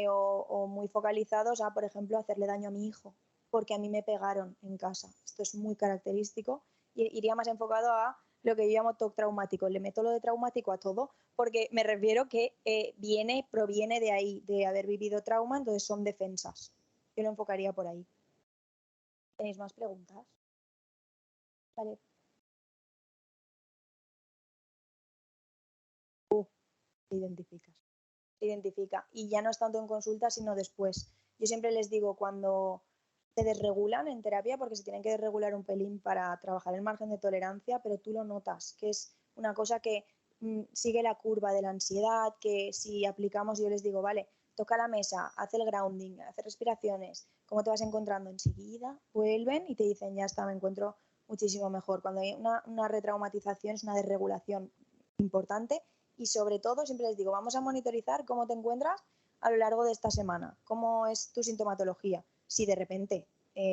o muy focalizados a, por ejemplo, hacerle daño a mi hijo, porque a mí me pegaron en casa. Esto es muy característico y iría más enfocado a lo que yo llamo TOC traumático. Le meto lo de traumático a todo porque me refiero que proviene de ahí, de haber vivido trauma, entonces son defensas. Yo lo enfocaría por ahí. ¿Tenéis más preguntas? Vale. Te identificas. Te identifica. Y ya no es tanto en consulta, sino después. Yo siempre les digo cuando se desregulan en terapia, porque se tienen que desregular un pelín para trabajar el margen de tolerancia, pero tú lo notas, que es una cosa que sigue la curva de la ansiedad, que si aplicamos, yo les digo, vale, toca la mesa, haz el grounding, haz respiraciones, ¿cómo te vas encontrando? Enseguida vuelven y te dicen, ya está, me encuentro muchísimo mejor. Cuando hay una retraumatización es una desregulación importante y sobre todo siempre les digo, vamos a monitorizar cómo te encuentras a lo largo de esta semana. ¿Cómo es tu sintomatología? Si de repente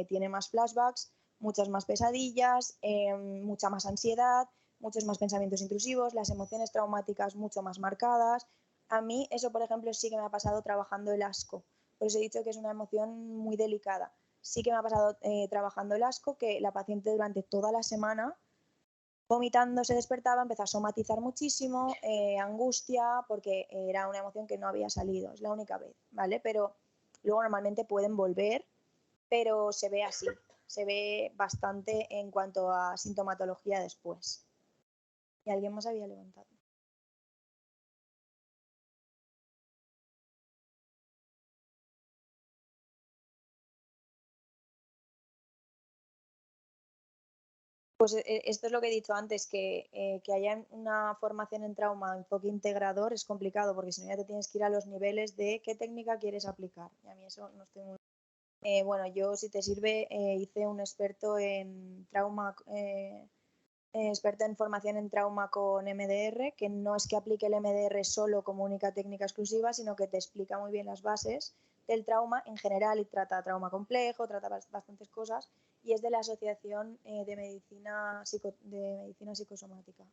tiene más flashbacks, muchas más pesadillas, mucha más ansiedad, muchos más pensamientos intrusivos, las emociones traumáticas mucho más marcadas. A mí eso, por ejemplo, sí que me ha pasado trabajando el asco. Por eso he dicho que es una emoción muy delicada. Sí que me ha pasado trabajando el asco, que la paciente durante toda la semana vomitando se despertaba, empezó a somatizar muchísimo, angustia, porque era una emoción que no había salido, es la única vez, ¿vale? Pero luego normalmente pueden volver, pero se ve así, se ve bastante en cuanto a sintomatología después. ¿Y alguien más había levantado? Pues esto es lo que he dicho antes, que haya una formación en trauma, enfoque integrador, es complicado, porque si no ya te tienes que ir a los niveles de qué técnica quieres aplicar. Y a mí eso no estoy muy... bueno, yo, si te sirve, hice un experto en trauma, experto en formación en trauma con MDR, que no es que aplique el MDR solo como única técnica exclusiva, sino que te explica muy bien las bases del trauma en general y trata trauma complejo, trata bastantes cosas, y es de la Asociación de Medicina Psicosomática.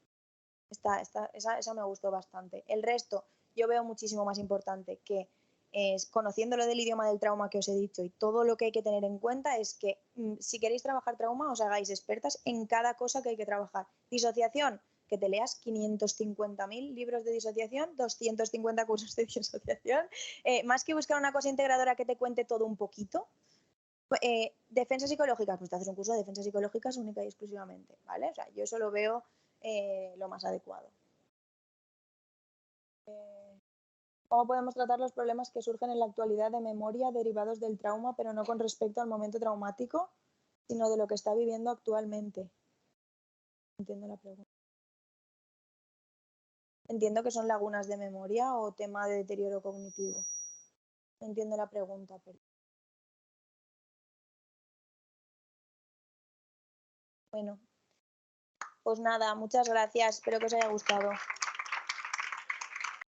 Esa me gustó bastante. El resto yo veo muchísimo más importante que conociendo lo del idioma del trauma que os he dicho y todo lo que hay que tener en cuenta es que si queréis trabajar trauma os hagáis expertas en cada cosa que hay que trabajar. Disociación, que te leas 550.000 libros de disociación, 250 cursos de disociación, más que buscar una cosa integradora que te cuente todo un poquito. Defensa psicológica, pues te haces un curso de defensa psicológica única y exclusivamente, ¿vale? O sea, yo eso lo veo lo más adecuado. ¿Cómo podemos tratar los problemas que surgen en la actualidad de memoria derivados del trauma, pero no con respecto al momento traumático, sino de lo que está viviendo actualmente? Entiendo la pregunta. Entiendo que son lagunas de memoria o tema de deterioro cognitivo. Entiendo la pregunta, pero bueno, pues nada, muchas gracias. Espero que os haya gustado.